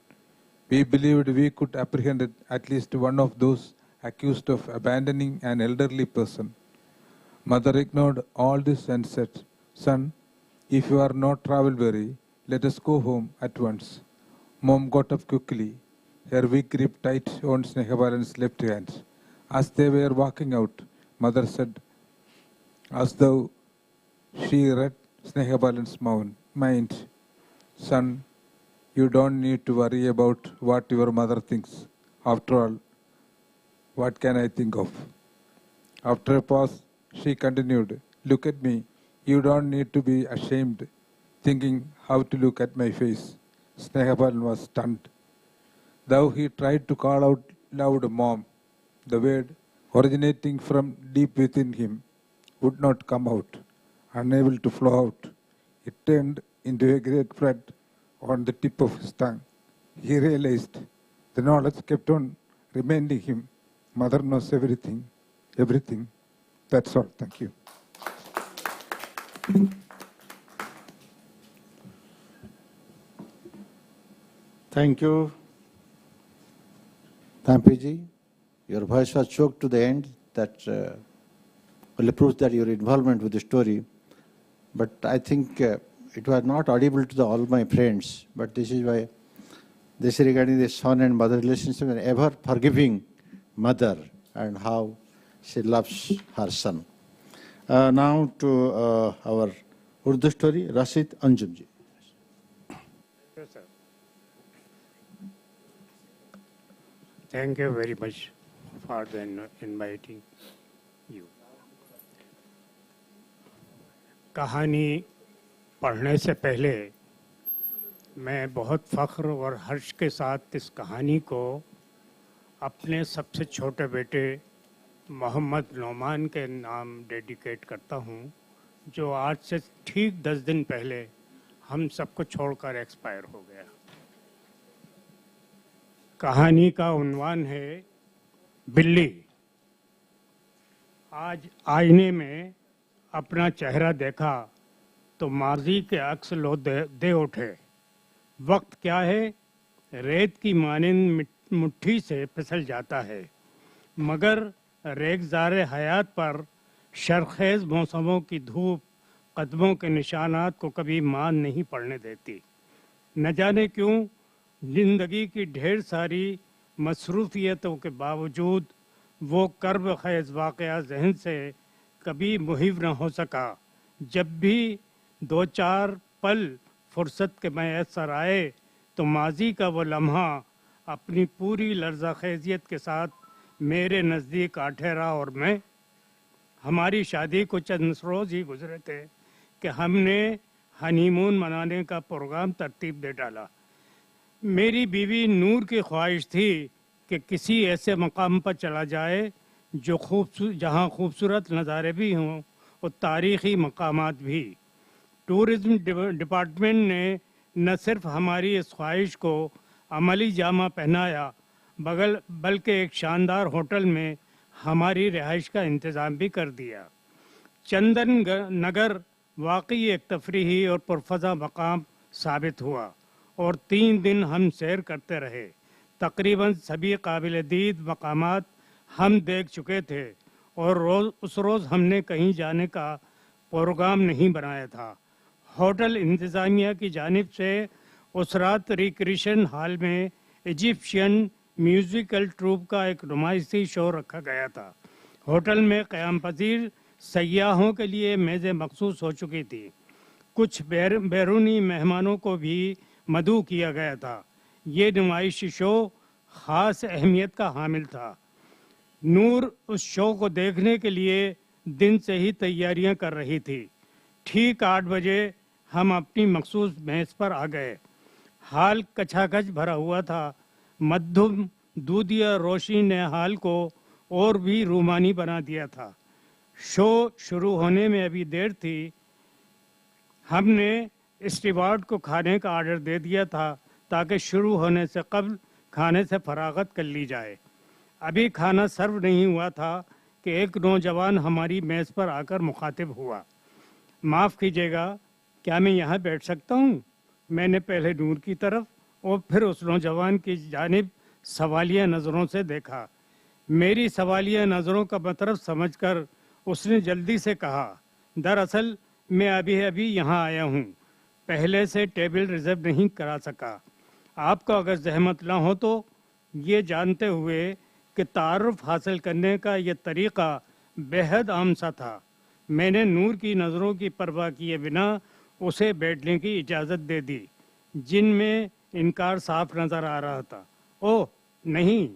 "We believed we could apprehend at least one of those accused of abandoning an elderly person." Mother ignored all this and said, "Son, if you are not travel weary, let us go home at once." Mom got up quickly, her weak grip tight on Snehabalan's left hand. As they were walking out, Mother said, as though she read Snehabalan's mind, "Son, you don't need to worry about what your mother thinks. After all, what can I think of?" After a pause, she continued, "Look at me. You don't need to be ashamed, thinking how to look at my face." Snehabalan was stunned. Though he tried to call out loud, "Mom," the word, originating from deep within him, would not come out. Unable to flow out, it turned into a great flood on the tip of his tongue. He realized the knowledge kept on reminding him, "Mother knows everything, everything." That's all. Thank you. Thank you, Thampiji. Your voice was choked to the end. That only proves that your involvement with the story. But I think it was not audible to all my friends. But this is why, this is regarding the son and mother relationship, and ever forgiving mother and how she loves her son. Now to our Urdu story, Rashid Anjumji. Yes, sir. Thank you very much for inviting you. कहानी पढ़ने से पहले मैं बहुत फ़ख्र और हर्ष के साथ इस कहानी को अपने सबसे छोटे बेटे मोहम्मद नौमान के नाम डेडिकेट करता हूँ, जो आज से ठीक 10 दिन पहले हम सबको छोड़कर एक्सपायर हो गया। कहानी का उन्वान है बिल्ली। आज आईने में अपना चेहरा देखा तो माजी के अक्स लो दे उठे। वक्त क्या है, रेत की मानिंद मुट्ठी से फिसल जाता है, मगर रेगज़ारे हयात पर शरखेज़ मौसमों की धूप कदमों के निशानात को कभी मान नहीं पड़ने देती। न जाने क्यों ज़िंदगी की ढेर सारी मसरूफ़ियतों के बावजूद वो कर्ब ख़ैज़ वाक़या ज़हन से कभी मुहिव न हो सका। जब भी 2-4 पल फुर्सत के मैसर आए तो माजी का वो लम्हा अपनी पूरी लर्ज़ाखेज़ियत के साथ मेरे नज़दीक आ ठहरा और मैं हमारी शादी को चंद रोज ही गुजरे थे कि हमने हनीमून मनाने का प्रोग्राम तरतीब दे डाला। मेरी बीवी नूर की ख्वाहिश थी कि किसी ऐसे मकाम पर चला जाए जो जहां खूबसूरत नज़ारे भी हों और तारीख़ी मकामात भी। टूरिज़्म डिपार्टमेंट ने न सिर्फ हमारी इस ख्वाहिश को अमली जामा पहनाया बल्कि एक शानदार होटल में हमारी रिहाइश का इंतज़ाम भी कर दिया। चंदन नगर वाकई एक तफरीही और पुरफ़ज़ा मकाम साबित हुआ और 3 दिन हम सैर करते रहे। तकरीबन सभी काबिल दीद मकामात हम देख चुके थे और उस रोज़ हमने कहीं जाने का प्रोग्राम नहीं बनाया था। होटल इंतज़ामिया की जानिब से उस रात रिक्रिएशन हॉल में इजिप्शियन म्यूज़िकल ट्रूप का एक नुमाइशी शो रखा गया था। होटल में क़याम पजीर सयाहों के लिए मेज़ें मखसूस हो चुकी थी। कुछ बैरूनी मेहमानों को भी मदऊ किया गया था। ये नुमाइशी शो ख़ास अहमियत का हामिल था। नूर उस शो को देखने के लिए दिन से ही तैयारियां कर रही थी। ठीक 8 बजे हम अपनी मखसूस मेज़ पर आ गए। हाल कचाकच भरा हुआ था। मध्यम दूधिया रोशनी ने हाल को और भी रूमानी बना दिया था। शो शुरू होने में अभी देर थी। हमने स्टीवार्ड को खाने का आर्डर दे दिया था ताकि शुरू होने से कबल खाने से फरागत कर ली जाए। अभी खाना सर्व नहीं हुआ था कि एक नौजवान हमारी मेज़ पर आकर मुखातिब हुआ। माफ़ कीजिएगा, क्या मैं यहाँ बैठ सकता हूँ? मैंने पहले नूर की तरफ और फिर उस नौजवान की जानिब सवालिया नज़रों से देखा। मेरी सवालिया नज़रों का मतलब समझकर उसने जल्दी से कहा, दरअसल मैं अभी यहाँ आया हूँ, पहले से टेबल रिजर्व नहीं करा सका। आपको अगर जहमत ना हो तो ये जानते हुए कि तारुफ हासिल करने का ये तरीक़ा बेहद आम सा था, मैंने नूर की नज़रों की परवाह किए बिना उसे बैठने की इजाज़त दे दी, जिनमें इनकार साफ नज़र आ रहा था। ओह नहीं,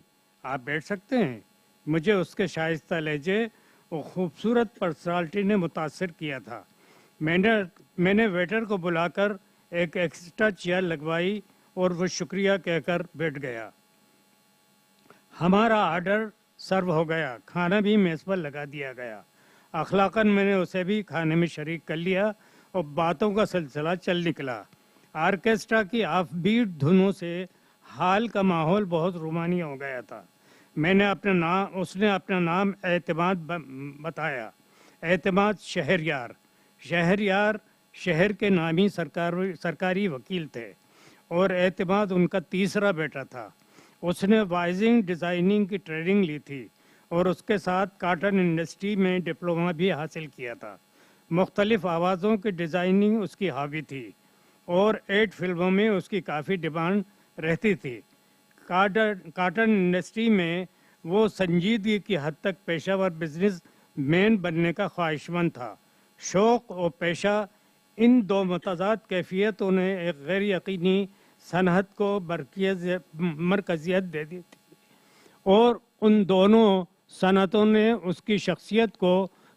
आप बैठ सकते हैं। मुझे उसके शाइस्ता लहजे और ख़ूबसूरत पर्सनालिटी ने मुतासिर किया था। मैंने वेटर को बुलाकर एक एक्स्ट्रा चेयर लगवाई और वो शुक्रिया कहकर बैठ गया। हमारा आर्डर सर्व हो गया। खाना भी मेज़ पर लगा दिया गया। अखलाकन मैंने उसे भी खाने में शरीक कर लिया और बातों का सिलसिला चल निकला। आर्केस्ट्रा की ऑफबीट धुनों से हाल का माहौल बहुत रूमानी हो गया था। उसने अपना नाम एतमाद बताया। एतमाद शहरयार शहर के नामी सरकारी वकील थे और एतमाद उनका तीसरा बेटा था। उसने वाइजिंग डिज़ाइनिंग की ट्रेनिंग ली थी और उसके साथ कॉटन इंडस्ट्री में डिप्लोमा भी हासिल किया था। मुख्तलिफ आवाज़ों की डिज़ाइनिंग उसकी हॉबी थी और 8 फिल्मों में उसकी काफ़ी डिमांड रहती थी। कॉटन इंडस्ट्री में वो संजीदगी की हद तक पेशावर बिजनेस मैन बनने का ख्वाहिशमंद था। शौक़ और पेशा, इन दो मुतज़ाद कैफियतों ने एक गैर यकीनी सनहत को मरकज़ियत दे दी थी और उन दोनों सनतों ने उसकी शख्सियत को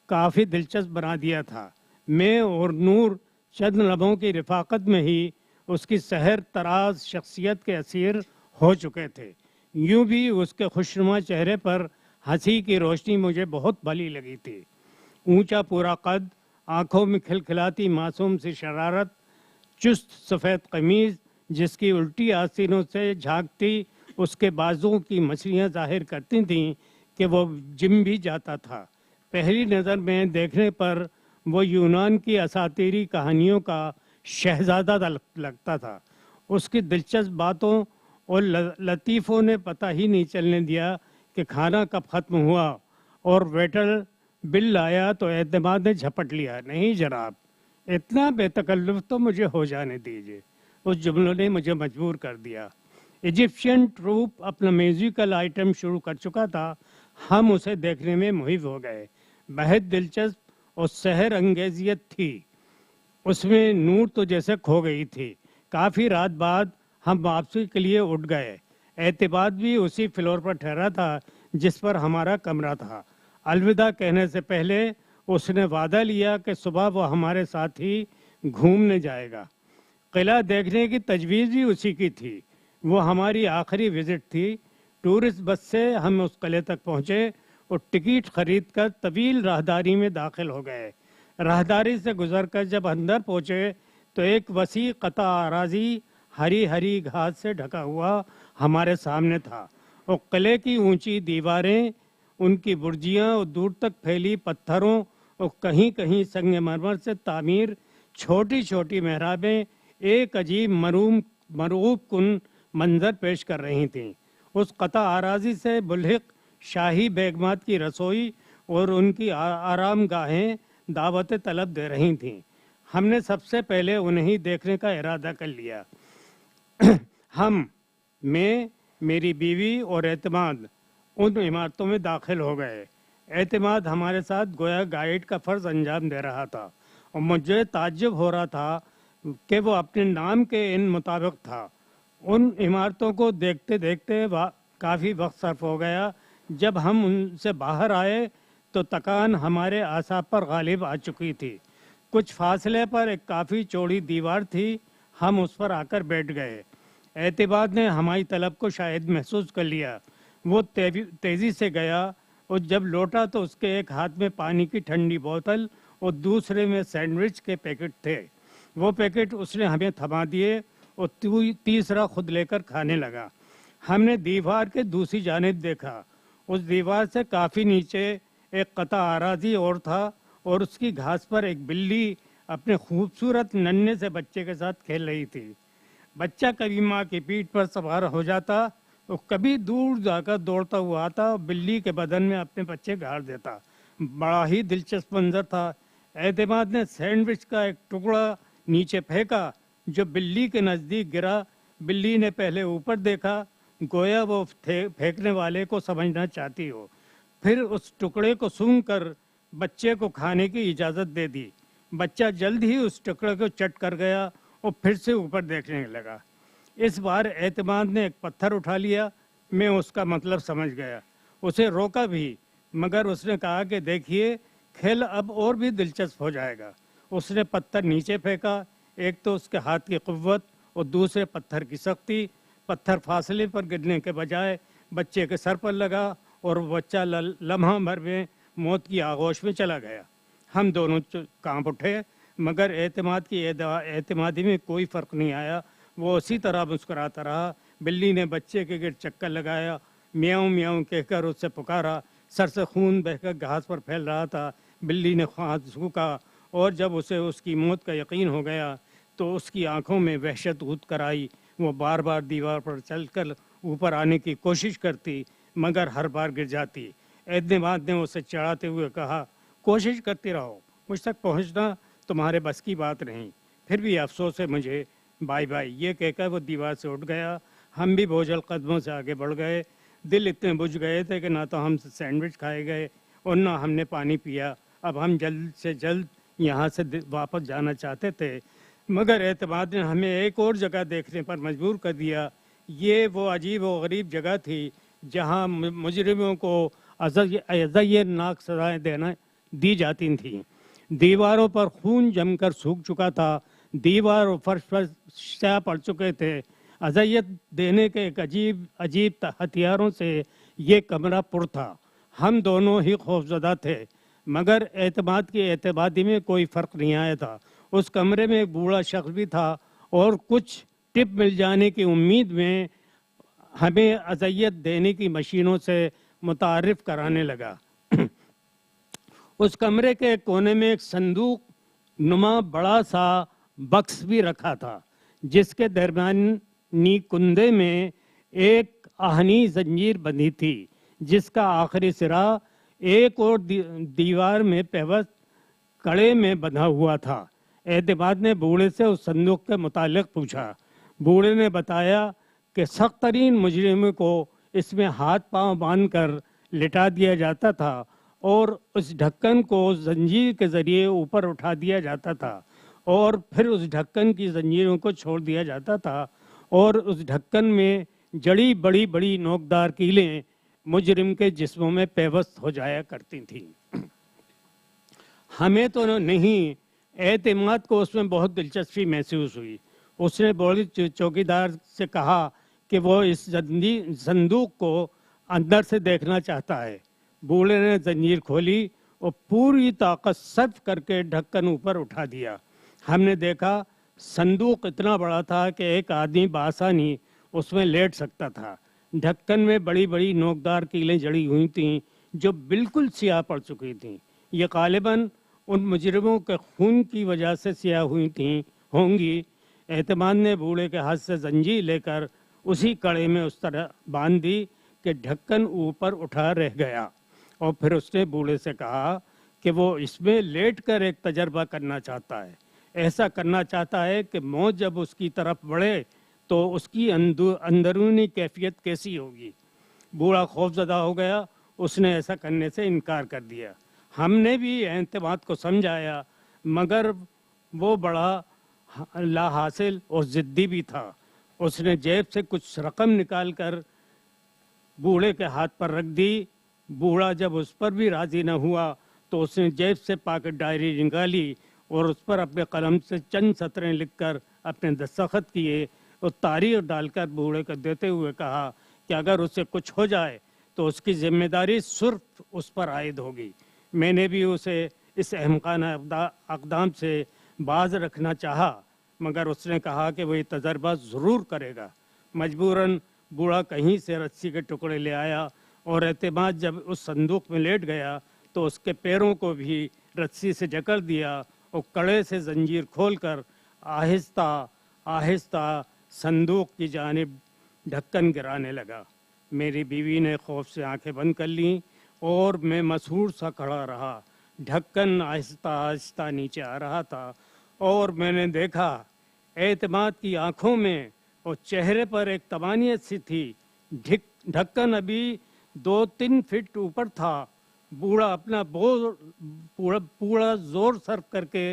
काफ़ी दिलचस्प बना दिया था। मैं और नूर चंद लम्हों की रफ़ाकत में ही उसकी सहर तराज शख्सियत के असीर हो चुके थे। यूँ भी उसके खुशनुमा चेहरे पर हंसी की रोशनी मुझे बहुत भली लगी थी। ऊंचा पूरा कद, आंखों में खिलखिलाती मासूम सी शरारत, चुस्त सफ़ेद कमीज़ जिसकी उल्टी आस्तीनों से झांकती उसके बाजुओं की मछलियाँ जाहिर करती थीं कि वो जिम भी जाता था। पहली नज़र में देखने पर वो यूनान की असातीरी कहानियों का शहजादा लगता था। उसकी दिलचस्प बातों और लतीफ़ों ने पता ही नहीं चलने दिया कि खाना कब ख़त्म हुआ और वेटर बिल लाया तो एतमाद ने झपट लिया, नहीं जनाब, इतना बेतकल्लुफ़ तो मुझे हो जाने दीजिए। उस जुमलों ने मुझे मजबूर कर दिया। इजिप्शियन ट्रूप अपना म्यूज़िकल आइटम शुरू कर चुका था। हम उसे देखने में मुहिब हो गए। बेहद दिलचस्प और सहर अंगेजियत थी। उसमें नूर तो जैसे खो गई थी। काफ़ी रात बाद हम वापसी के लिए उठ गए। एतमाद भी उसी फ्लोर पर ठहरा था जिस पर हमारा कमरा था। अलविदा कहने से पहले उसने वादा लिया कि सुबह वो हमारे साथ ही घूमने जाएगा। किला देखने की तजवीज़ भी उसी की थी। वो हमारी आखिरी विज़िट थी। टूरिस्ट बस से हम उस किले तक पहुँचे और टिकट खरीद कर तवील राहदारी में दाखिल हो गए। राहदारी से गुजरकर जब अंदर पहुँचे तो एक वसी कता आराजी हरी हरी घास से ढका हुआ हमारे सामने था और किले की ऊंची दीवारें, उनकी बुर्जियां और दूर तक फैली पत्थरों और कहीं कहीं संगमरमर से तामीर छोटी छोटी मेहराबें एक अजीब मरूब कुन मंजर पेश कर रही थीं। उस कता आराजी से बुल्हिक शाही बेगमात की रसोई और उनकी आराम गाहें दावत तलब दे रही थीं। हमने सबसे पहले उन्हें देखने का इरादा कर लिया। मैं, मेरी बीवी और एतमाद उन इमारतों में दाखिल हो गए। एतमाद हमारे साथ गोया गाइड का फ़र्ज़ अंजाम दे रहा था और मुझे ताज्जुब हो रहा था कि वो अपने नाम के इन मुताबिक था। उन इमारतों को देखते देखते काफ़ी वक्त सर्फ हो गया। जब हम उनसे बाहर आए तो तकान हमारे आसाब पर गालिब आ चुकी थी। कुछ फासले पर एक काफ़ी चौड़ी दीवार थी। हम उस पर आकर बैठ गए। एतबाद ने हमारी तलब को शायद महसूस कर लिया। वो तेज़ी से गया और जब लौटा तो उसके एक हाथ में पानी की ठंडी बोतल और दूसरे में सैंडविच के पैकेट थे। वो पैकेट उसने हमें थमा दिए और तीसरा खुद लेकर खाने लगा। हमने दीवार के दूसरी जानिब देखा। उस दीवार से काफ़ी नीचे एक कता आराजी और था और उसकी घास पर एक बिल्ली अपने खूबसूरत नन्हे से बच्चे के साथ खेल रही थी। बच्चा कभी माँ की पीठ पर सवार हो जाता तो कभी दूर जाकर दौड़ता हुआ आता और बिल्ली के बदन में अपने बच्चे गाड़ देता। बड़ा ही दिलचस्प मंजर था। एतमाद ने सैंडविच का एक टुकड़ा नीचे फेंका जो बिल्ली के नज़दीक गिरा। बिल्ली ने पहले ऊपर देखा, गोया वो फेंकने वाले को समझना चाहती हो। फिर उस टुकड़े को सूंघकर बच्चे को खाने की इजाज़त दे दी। बच्चा जल्द ही उस टुकड़े को चट कर गया और फिर से ऊपर देखने लगा। इस बार एतमाद ने एक पत्थर उठा लिया। मैं उसका मतलब समझ गया। उसे रोका भी, मगर उसने कहा कि देखिए, खेल अब और भी दिलचस्प हो जाएगा। उसने पत्थर नीचे फेंका। एक तो उसके हाथ की कुव्वत और दूसरे पत्थर की सख्ती। पत्थर फासले पर गिरने के बजाय बच्चे के सर पर लगा और बच्चा लम्हा भर में मौत की आगोश में चला गया। हम दोनों कांप उठे, मगर एतमाद की एतमादी में कोई फ़र्क नहीं आया। वो उसी तरह मुस्कुराता रहा। बिल्ली ने बच्चे के गिर चक्कर लगाया, म्याऊं म्याऊं कहकर उससे पुकारा। सर से खून बहकर घास पर फैल रहा था। बिल्ली ने हाथ सूखा और जब उसे उसकी मौत का यकीन हो गया तो उसकी आंखों में वहशत ऊद कर आई। वो बार बार दीवार पर चलकर ऊपर आने की कोशिश करती, मगर हर बार गिर जाती। एतमाद ने उसे चढ़ाते हुए कहा, कोशिश करती रहो, मुझ तक पहुंचना तुम्हारे बस की बात नहीं। फिर भी अफसोस है मुझे, बाय बाय। ये कहकर वो दीवार से उठ गया। हम भी बोझल कदमों से आगे बढ़ गए। दिल इतने बुझ गए थे कि ना तो हम सैंडविच खाए गए और ना हमने पानी पिया। अब हम जल्द से जल्द यहाँ से वापस जाना चाहते थे, मगर एतमाद ने हमें एक और जगह देखने पर मजबूर कर दिया। ये वो अजीब व गरीब जगह थी जहाँ मुजरिमों को अज़य्यनाक सज़ाएं दी जाती थीं। दीवारों पर खून जमकर सूख चुका था। दीवार और फर्श पर स्याह पड़ चुके थे। अज़य्यत देने के एक अजीब हथियारों से ये कमरा पुर था। हम दोनों ही खौफजदा थे, मगर एतमाद की एतमादी में कोई फ़र्क नहीं आया था। उस कमरे में एक बूढ़ा शख्स भी था और कुछ टिप मिल जाने की उम्मीद में हमें अज़य्यत देने की मशीनों से मुतारिफ कराने लगा। उस कमरे के कोने में एक संदूक नुमा बड़ा सा बक्स भी रखा था, जिसके दरमियानी कुंदे में एक आहनी जंजीर बंधी थी, जिसका आखिरी सिरा एक और दीवार में पेवस्त कड़े में बंधा हुआ था। एतमाद ने बूढ़े से उस संदूक के मुतालिक पूछा। बूढ़े ने बताया कि सख्त तरीन मुजरिमों को इसमें हाथ पांव बांधकर लिटा दिया जाता था और उस ढक्कन को जंजीर के ज़रिए ऊपर उठा दिया जाता था और फिर उस ढक्कन की जंजीरों को छोड़ दिया जाता था और उस ढक्कन में जड़ी बड़ी बड़ी नोकदार कीलें मुजरिम के जिस्मों में पेवस्त हो जाया करती थीं। हमें तो नहीं, एतमाद को उसमें बहुत दिलचस्पी महसूस हुई। उसने बूढ़े चौकीदार से कहा कि वो इस संदूक को अंदर से देखना चाहता है। बूढ़े ने जंजीर खोली और पूरी ताकत सर्फ करके ढक्कन ऊपर उठा दिया। हमने देखा संदूक इतना बड़ा था कि एक आदमी बासानी उसमें लेट सकता था। ढक्कन में बड़ी बड़ी नोकदार कीलें जड़ी हुई थीं जो बिल्कुल सियाह पड़ चुकी थीं। ये गालिबन उन मुजरिमों के खून की वजह से सियाह हुई थीं होंगी। एतमाद ने बूढ़े के हाथ से जंजीर लेकर उसी कड़े में उस तरह बांध दी कि ढक्कन ऊपर उठा रह गया। और फिर उसने बूढ़े से कहा कि वो इसमें लेटकर एक तजर्बा करना चाहता है। ऐसा करना चाहता है कि मौत जब उसकी तरफ बढ़े तो उसकी अंदरूनी कैफियत कैसी होगी। बूढ़ा खौफजदा हो गया। उसने ऐसा करने से इनकार कर दिया। हमने भी एतमाद को समझाया, मगर वो बड़ा ला हासिल और ज़िद्दी भी था। उसने जेब से कुछ रकम निकालकर बूढ़े के हाथ पर रख दी। बूढ़ा जब उस पर भी राज़ी न हुआ तो उसने जेब से पॉकेट डायरी निकाली और उस पर अपने कलम से चंद सतरें लिखकर अपने दस्तखत किए और तारीख डालकर बूढ़े को देते हुए कहा कि अगर उससे कुछ हो जाए तो उसकी जिम्मेदारी सिर्फ उस पर आयद होगी। मैंने भी उसे इस अहमकाना अक़दाम से बाज रखना चाहा, मगर उसने कहा कि वह तजर्बा ज़रूर करेगा। मजबूरन बूढ़ा कहीं से रस्सी के टुकड़े ले आया और एतमाद जब उस संदूक में लेट गया तो उसके पैरों को भी रस्सी से जकड़ दिया और कड़े से जंजीर खोलकर आहिस्ता आहिस्ता संदूक की जानिब ढक्कन गिराने लगा। मेरी बीवी ने खौफ से आंखें बंद कर लीं और मैं मसहूर सा खड़ा रहा। ढक्कन आहिस्ता आहिस्ता नीचे आ रहा था और मैंने देखा एतमाद की आंखों में और चेहरे पर एक तमानियत सी थी। ढक्कन अभी 2-3 फीट ऊपर था। बूढ़ा अपना पूरा जोर सर्फ करके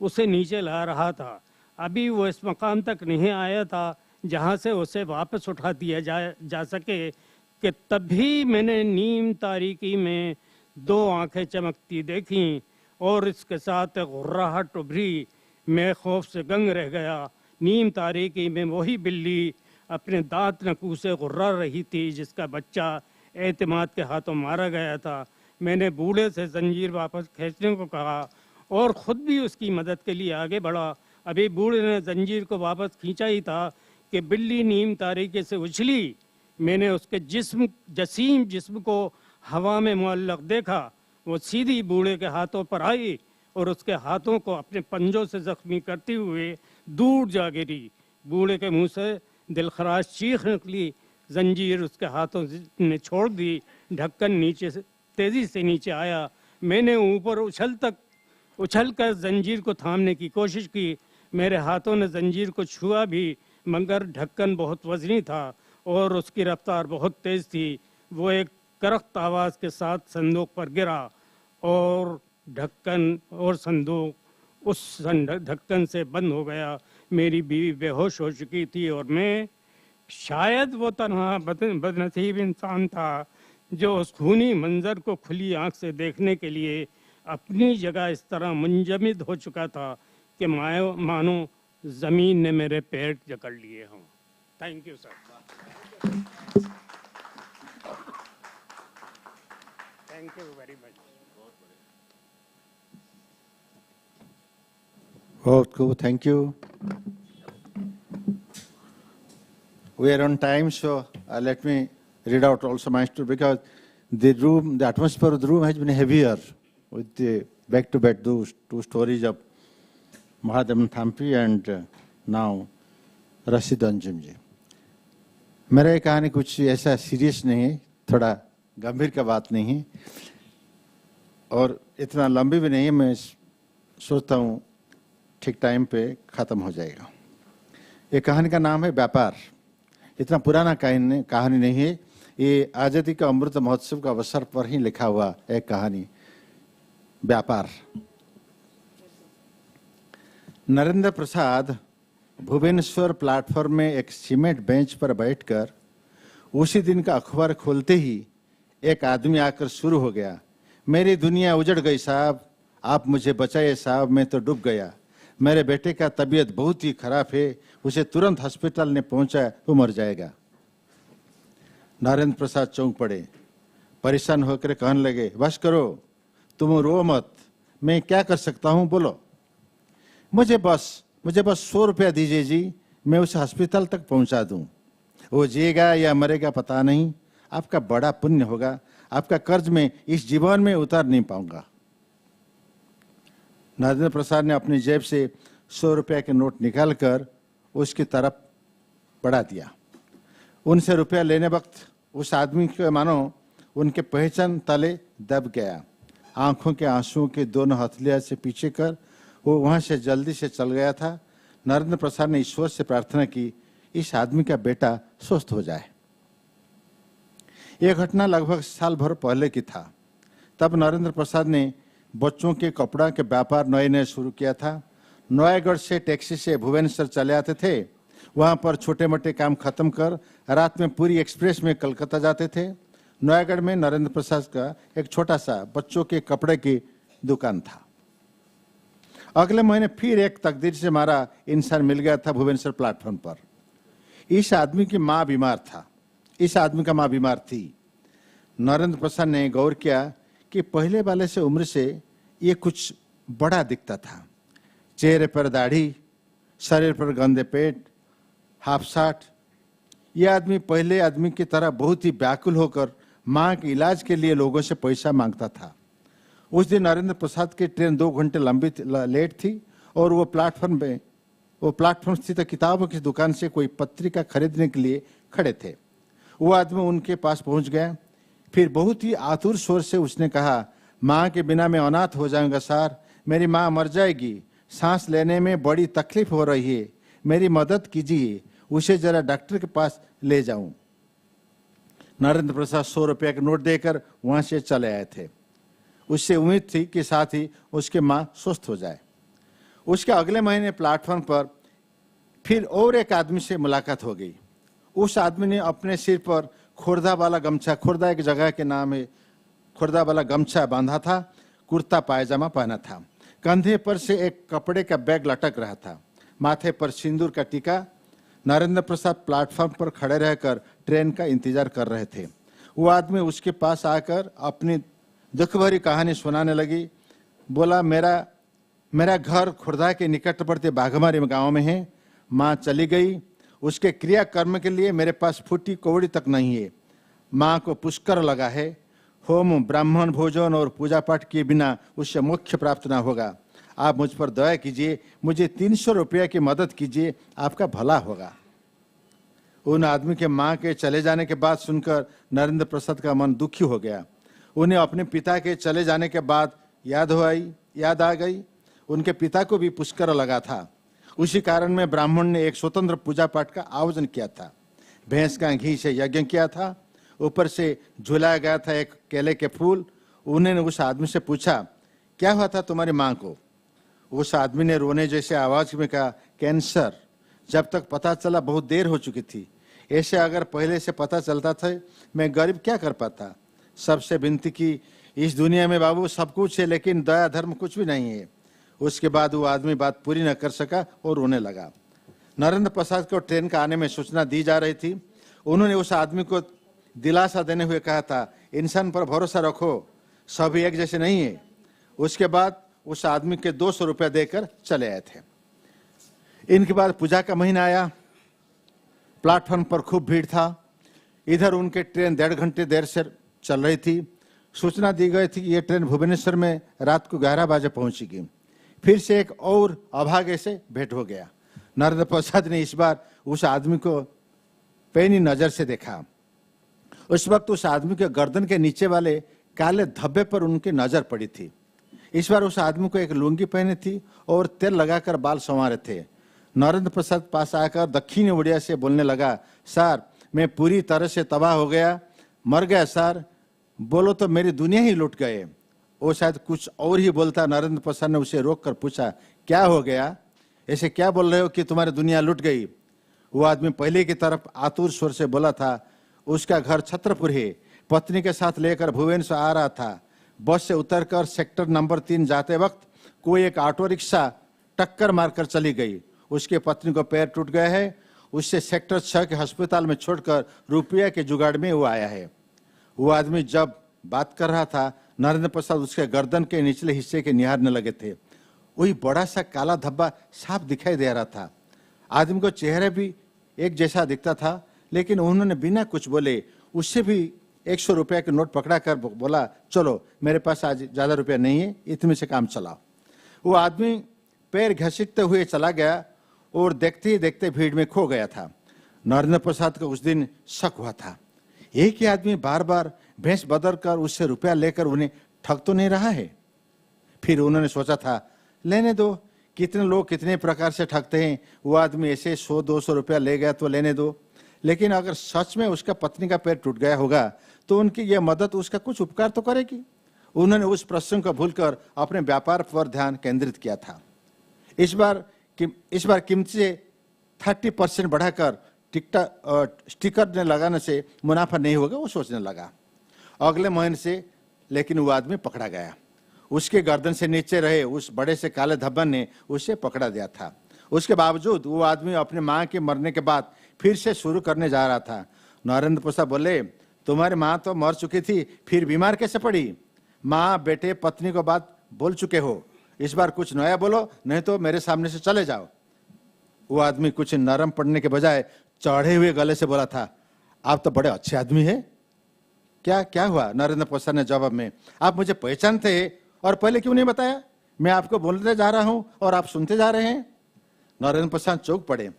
उसे नीचे ला रहा था। अभी वो इस मकाम तक नहीं आया था जहाँ से उसे वापस उठा दिया जा सके कि तभी मैंने नीम तारीकी में 2 आंखें चमकती देखीं और इसके साथ गुर्राहट उभरी। मैं खौफ से गंग रह गया। नीम तारीकी में वही बिल्ली अपने दांत नकूसे गुर्रा रही थी जिसका बच्चा एतमाद के हाथों मारा गया था। मैंने बूढ़े से जंजीर वापस खींचने को कहा और ख़ुद भी उसकी मदद के लिए आगे बढ़ा। अभी बूढ़े ने जंजीर को वापस खींचा ही था कि बिल्ली नीम तारीके से उछली। मैंने उसके जसीम जिस्म को हवा में मुअल्लक देखा। वो सीधी बूढ़े के हाथों पर आई और उसके हाथों को अपने पंजों से जख्मी करती हुए दूर जा गिरी। बूढ़े के मुंह से दिलखराश चीख निकली। जंजीर उसके हाथों ने छोड़ दी। ढक्कन नीचे से तेजी से नीचे आया। मैंने ऊपर उछलकर जंजीर को थामने की कोशिश की। मेरे हाथों ने जंजीर को छुआ भी, मगर ढक्कन बहुत वजनी था और उसकी रफ्तार बहुत तेज थी। वो एक करख्त आवाज़ के साथ संदूक पर गिरा और ढक्कन और संदूक उस ढक्कन से बंद हो गया। मेरी बीवी बेहोश हो चुकी थी और मैं शायद वो तन्हा बदनसीब इंसान था जो उस खूनी मंजर को खुली आंख से देखने के लिए अपनी जगह इस तरह मुंजमद हो चुका था कि मानो ज़मीन ने मेरे पैर जकड़ लिए हों। Thank you sir. Thank you very much. बहुत खूब, thank you. We are on time, so let me read out also my story, because the atmosphere of the room has been heavier with the back-to-back those 2 stories of Mahadevan Thampi and now Rashid Anjum ji. मेरा ये कहानी कुछ ऐसा serious नहीं है, थोड़ा गंभीर का बात नहीं है और इतना लंबी भी नहीं है। मैं सोचता हूँ ठीक टाइम पे ख़त्म हो जाएगा। ये कहानी का नाम है व्यापार। इतना पुराना कहानी नहीं है, ये आज़ादी का अमृत महोत्सव का अवसर पर ही लिखा हुआ एक कहानी, व्यापार। नरेंद्र प्रसाद भुवनेश्वर प्लेटफॉर्म में एक सीमेंट बेंच पर बैठकर उसी दिन का अखबार खोलते ही एक आदमी आकर शुरू हो गया, मेरी दुनिया उजड़ गई साहब, आप मुझे बचाइए साहब, मैं तो डूब गया। मेरे बेटे का तबीयत बहुत ही खराब है, उसे तुरंत हॉस्पिटल ने पहुंचा, वो मर जाएगा। नरेंद्र प्रसाद चौंक पड़े, परेशान होकर कहने लगे, बस करो, तुम रो मत, मैं क्या कर सकता हूं, बोलो। मुझे बस 100 रुपया दीजिए जी, मैं उसे हॉस्पिटल तक पहुंचा दूं। वो जिएगा या मरेगा पता नहीं, आपका बड़ा पुण्य होगा, आपका कर्ज में इस जीवन में उतार नहीं पाऊंगा। नरेंद्र प्रसाद ने अपनी जेब से 100 रुपया के नोट निकालकर उसकी तरफ बढ़ा दिया। उनसे रुपया लेने वक्त उस आदमी के मानो उनके पहचान तले दब गया। आंखों के आंसुओं के दोनों हथेलियां से पीछे कर वो वहां से जल्दी से चल गया था। नरेंद्र प्रसाद ने ईश्वर से प्रार्थना की, इस आदमी का बेटा स्वस्थ हो जाए। यह घटना लगभग साल भर पहले की था। तब नरेंद्र प्रसाद ने बच्चों के कपड़ा के व्यापार नए शुरू किया था। नोएगढ़ से टैक्सी से भुवनेश्वर चले आते थे, वहां पर छोटे मोटे काम खत्म कर रात में पूरी एक्सप्रेस में कलकत्ता जाते थे। नोएगढ़ में नरेंद्र प्रसाद का एक छोटा सा बच्चों के कपड़े की दुकान था। अगले महीने फिर एक तकदीर से मारा इंसान मिल गया था भुवनेश्वर प्लेटफॉर्म पर। इस आदमी की माँ बीमार था, इस आदमी का माँ बीमार थी। नरेंद्र प्रसाद ने गौर किया कि पहले वाले से उम्र से ये कुछ बड़ा दिखता था। चेहरे पर दाढ़ी, शरीर पर गंदे पेट, हाफ साठ। यह आदमी पहले आदमी की तरह बहुत ही व्याकुल होकर माँ के इलाज के लिए लोगों से पैसा मांगता था। उस दिन नरेंद्र प्रसाद की ट्रेन 2 घंटे लंबी लेट थी और वो प्लेटफॉर्म स्थित किताबों की दुकान से कोई पत्रिका खरीदने के लिए खड़े थे। वो आदमी उनके पास पहुंच गया। फिर बहुत ही आतुर स्वर से उसने कहा, माँ के बिना मैं अनाथ हो जाऊंगा सर, मेरी माँ मर जाएगी, सांस लेने में बड़ी तकलीफ हो रही है, मेरी मदद कीजिए, उसे जरा डॉक्टर के पास ले जाऊं। नरेंद्र प्रसाद 100 रुपया के नोट देकर वहां से चले आए थे। उससे उम्मीद थी कि साथ ही उसके माँ स्वस्थ हो जाए। उसके अगले महीने प्लेटफॉर्म पर फिर और एक आदमी से मुलाकात हो गई। उस आदमी ने अपने सिर पर खुर्दा वाला गमछा, खुर्दा एक जगह के नाम है, खुर्दा वाला गमछा बांधा था, कुर्ता पायजामा पहना था, कंधे पर से एक कपड़े का बैग लटक रहा था, माथे पर सिंदूर का टीका। नरेंद्र प्रसाद प्लेटफॉर्म पर खड़े रहकर ट्रेन का इंतजार कर रहे थे। वो आदमी उसके पास आकर अपनी दुख भरी कहानी सुनाने लगी। बोला, मेरा घर खुर्दा के निकटवर्ती बाघमारी गांव में है। माँ चली गई, उसके क्रियाकर्म के लिए मेरे पास फूटी कौड़ी तक नहीं है। माँ को पुष्कर लगा है, होम, ब्राह्मण भोजन और पूजा पाठ के बिना उससे मोक्ष प्राप्त ना होगा। आप मुझ पर दया कीजिए, मुझे 300 रुपया की मदद कीजिए, आपका भला होगा। उन आदमी के माँ के चले जाने के बाद सुनकर नरेंद्र प्रसाद का मन दुखी हो गया। उन्हें अपने पिता के चले जाने के बाद याद आ गई। उनके पिता को भी पुष्कर लगा था। उसी कारण में ब्राह्मण ने एक स्वतंत्र पूजा पाठ का आयोजन किया था। भैंस का घी से यज्ञ किया था, ऊपर से झुलाया गया था एक केले के फूल। उन्होंने उस आदमी से पूछा, क्या हुआ था तुम्हारी माँ को? उस आदमी ने रोने जैसे आवाज में कहा, कैंसर। जब तक पता चला बहुत देर हो चुकी थी। ऐसे अगर पहले से पता चलता था, मैं गरीब क्या कर पाता। सबसे विनती की, इस दुनिया में बाबू सब कुछ है, लेकिन दया धर्म कुछ भी नहीं है। उसके बाद वो आदमी बात पूरी न कर सका और रोने लगा। नरेंद्र प्रसाद को ट्रेन का आने में सूचना दी जा रही थी। उन्होंने उस आदमी को दिलासा देने हुए कहा था, इंसान पर भरोसा रखो, सभी एक जैसे नहीं है। उसके बाद उस आदमी के 200 रुपया देकर चले आए थे। इनके बाद पूजा का महीना आया। प्लेटफॉर्म पर खूब भीड़ था। इधर उनके ट्रेन 1.5 घंटे देर से चल रही थी। सूचना दी गई थी कि ये ट्रेन भुवनेश्वर में रात को 11 बजे पहुंचेगी। फिर से एक और अभागे से भेंट हो गया। नरेंद्र प्रसाद ने इस बार उस आदमी को पैनी नजर से देखा। उस वक्त उस आदमी के गर्दन के नीचे वाले काले धब्बे पर उनकी नजर पड़ी थी। इस बार उस आदमी को एक लुंगी पहनी थी और तेल लगाकर बाल संवारे थे। नरेंद्र प्रसाद पास आकर दक्षिणी उड़िया से बोलने लगा, सर मैं पूरी तरह से तबाह हो गया, मर गया सर, बोलो तो मेरी दुनिया ही लुट गए। वो शायद कुछ और ही बोलता। नरेंद्र प्रसाद ने उसे रोक कर पूछा, क्या हो गया, ऐसे क्या बोल रहे हो कि तुम्हारी दुनिया लुट गई? वो आदमी पहले की तरफ आतुर स्वर से बोला था, उसका घर छत्रपुर है, पत्नी के साथ लेकर भुवनेश्वर आ रहा था, बस से उतरकर सेक्टर नंबर 3 जाते वक्त कोई एक ऑटो रिक्शा टक्कर मारकर चली गई। उसके पत्नी को पैर टूट गए है। उससे सेक्टर 6 के अस्पताल में छोड़कर रुपया के जुगाड़ में वो आया है। वो आदमी जब बात कर रहा था, नरेंद्र प्रसाद उसके गर्दन के निचले हिस्से के निहारने लगे थे। वही बड़ा सा काला धब्बा साफ दिखाई दे रहा था। आदमी को चेहरा भी एक जैसा दिखता था, लेकिन उन्होंने बिना कुछ बोले उससे भी 100 रुपया के नोट पकड़ा कर बोला, चलो मेरे पास आज ज्यादा रुपया नहीं है, इतने से काम चलाओ। वो आदमी पैर घसीटते हुए चला गया और देखते ही देखते भीड़ में खो गया था। नरेंद्र प्रसाद को उस दिन शक हुआ था, एक ही आदमी बार बार भेष बदल कर उससे रुपया लेकर उन्हें ठग तो नहीं रहा है। फिर उन्होंने सोचा था, लेने दो, कितने लोग कितने प्रकार से ठगते हैं, वो आदमी ऐसे 100-200 रुपया ले गया तो लेने दो। लेकिन अगर सच में उसका पत्नी का पैर टूट गया होगा तो उनकी यह मदद उसका कुछ उपकार तो करेगी। उन्होंने उस प्रसंग को भूलकर अपने व्यापार पर ध्यान केंद्रित किया था। इस बार कीमत से 30% बढ़ाकर स्टिकर लगाने से मुनाफा नहीं होगा, वो सोचने लगा। अगले महीने से लेकिन वो आदमी पकड़ा गया। उसके गर्दन से नीचे रहे उस बड़े से काले धब्बन ने उसे पकड़ा दिया था। उसके बावजूद वो आदमी अपने माँ के मरने के बाद फिर से शुरू करने जा रहा था। नरेंद्र प्रसाद बोले, तुम्हारी माँ तो मर चुकी थी, फिर बीमार कैसे पड़ी? माँ बेटे पत्नी को बात बोल चुके हो, इस बार कुछ नया बोलो, नहीं तो मेरे सामने से चले जाओ। वो आदमी कुछ नरम पड़ने के बजाय चढ़े हुए गले से बोला था, आप तो बड़े अच्छे आदमी हैं। क्या हुआ? नरेंद्र प्रसाद ने जवाब में, आप मुझे पहचानते और पहले क्यों नहीं बताया? मैं आपको बोलते जा रहा हूं और आप सुनते जा रहे हैं। नरेंद्र प्रसाद चौंक पड़े।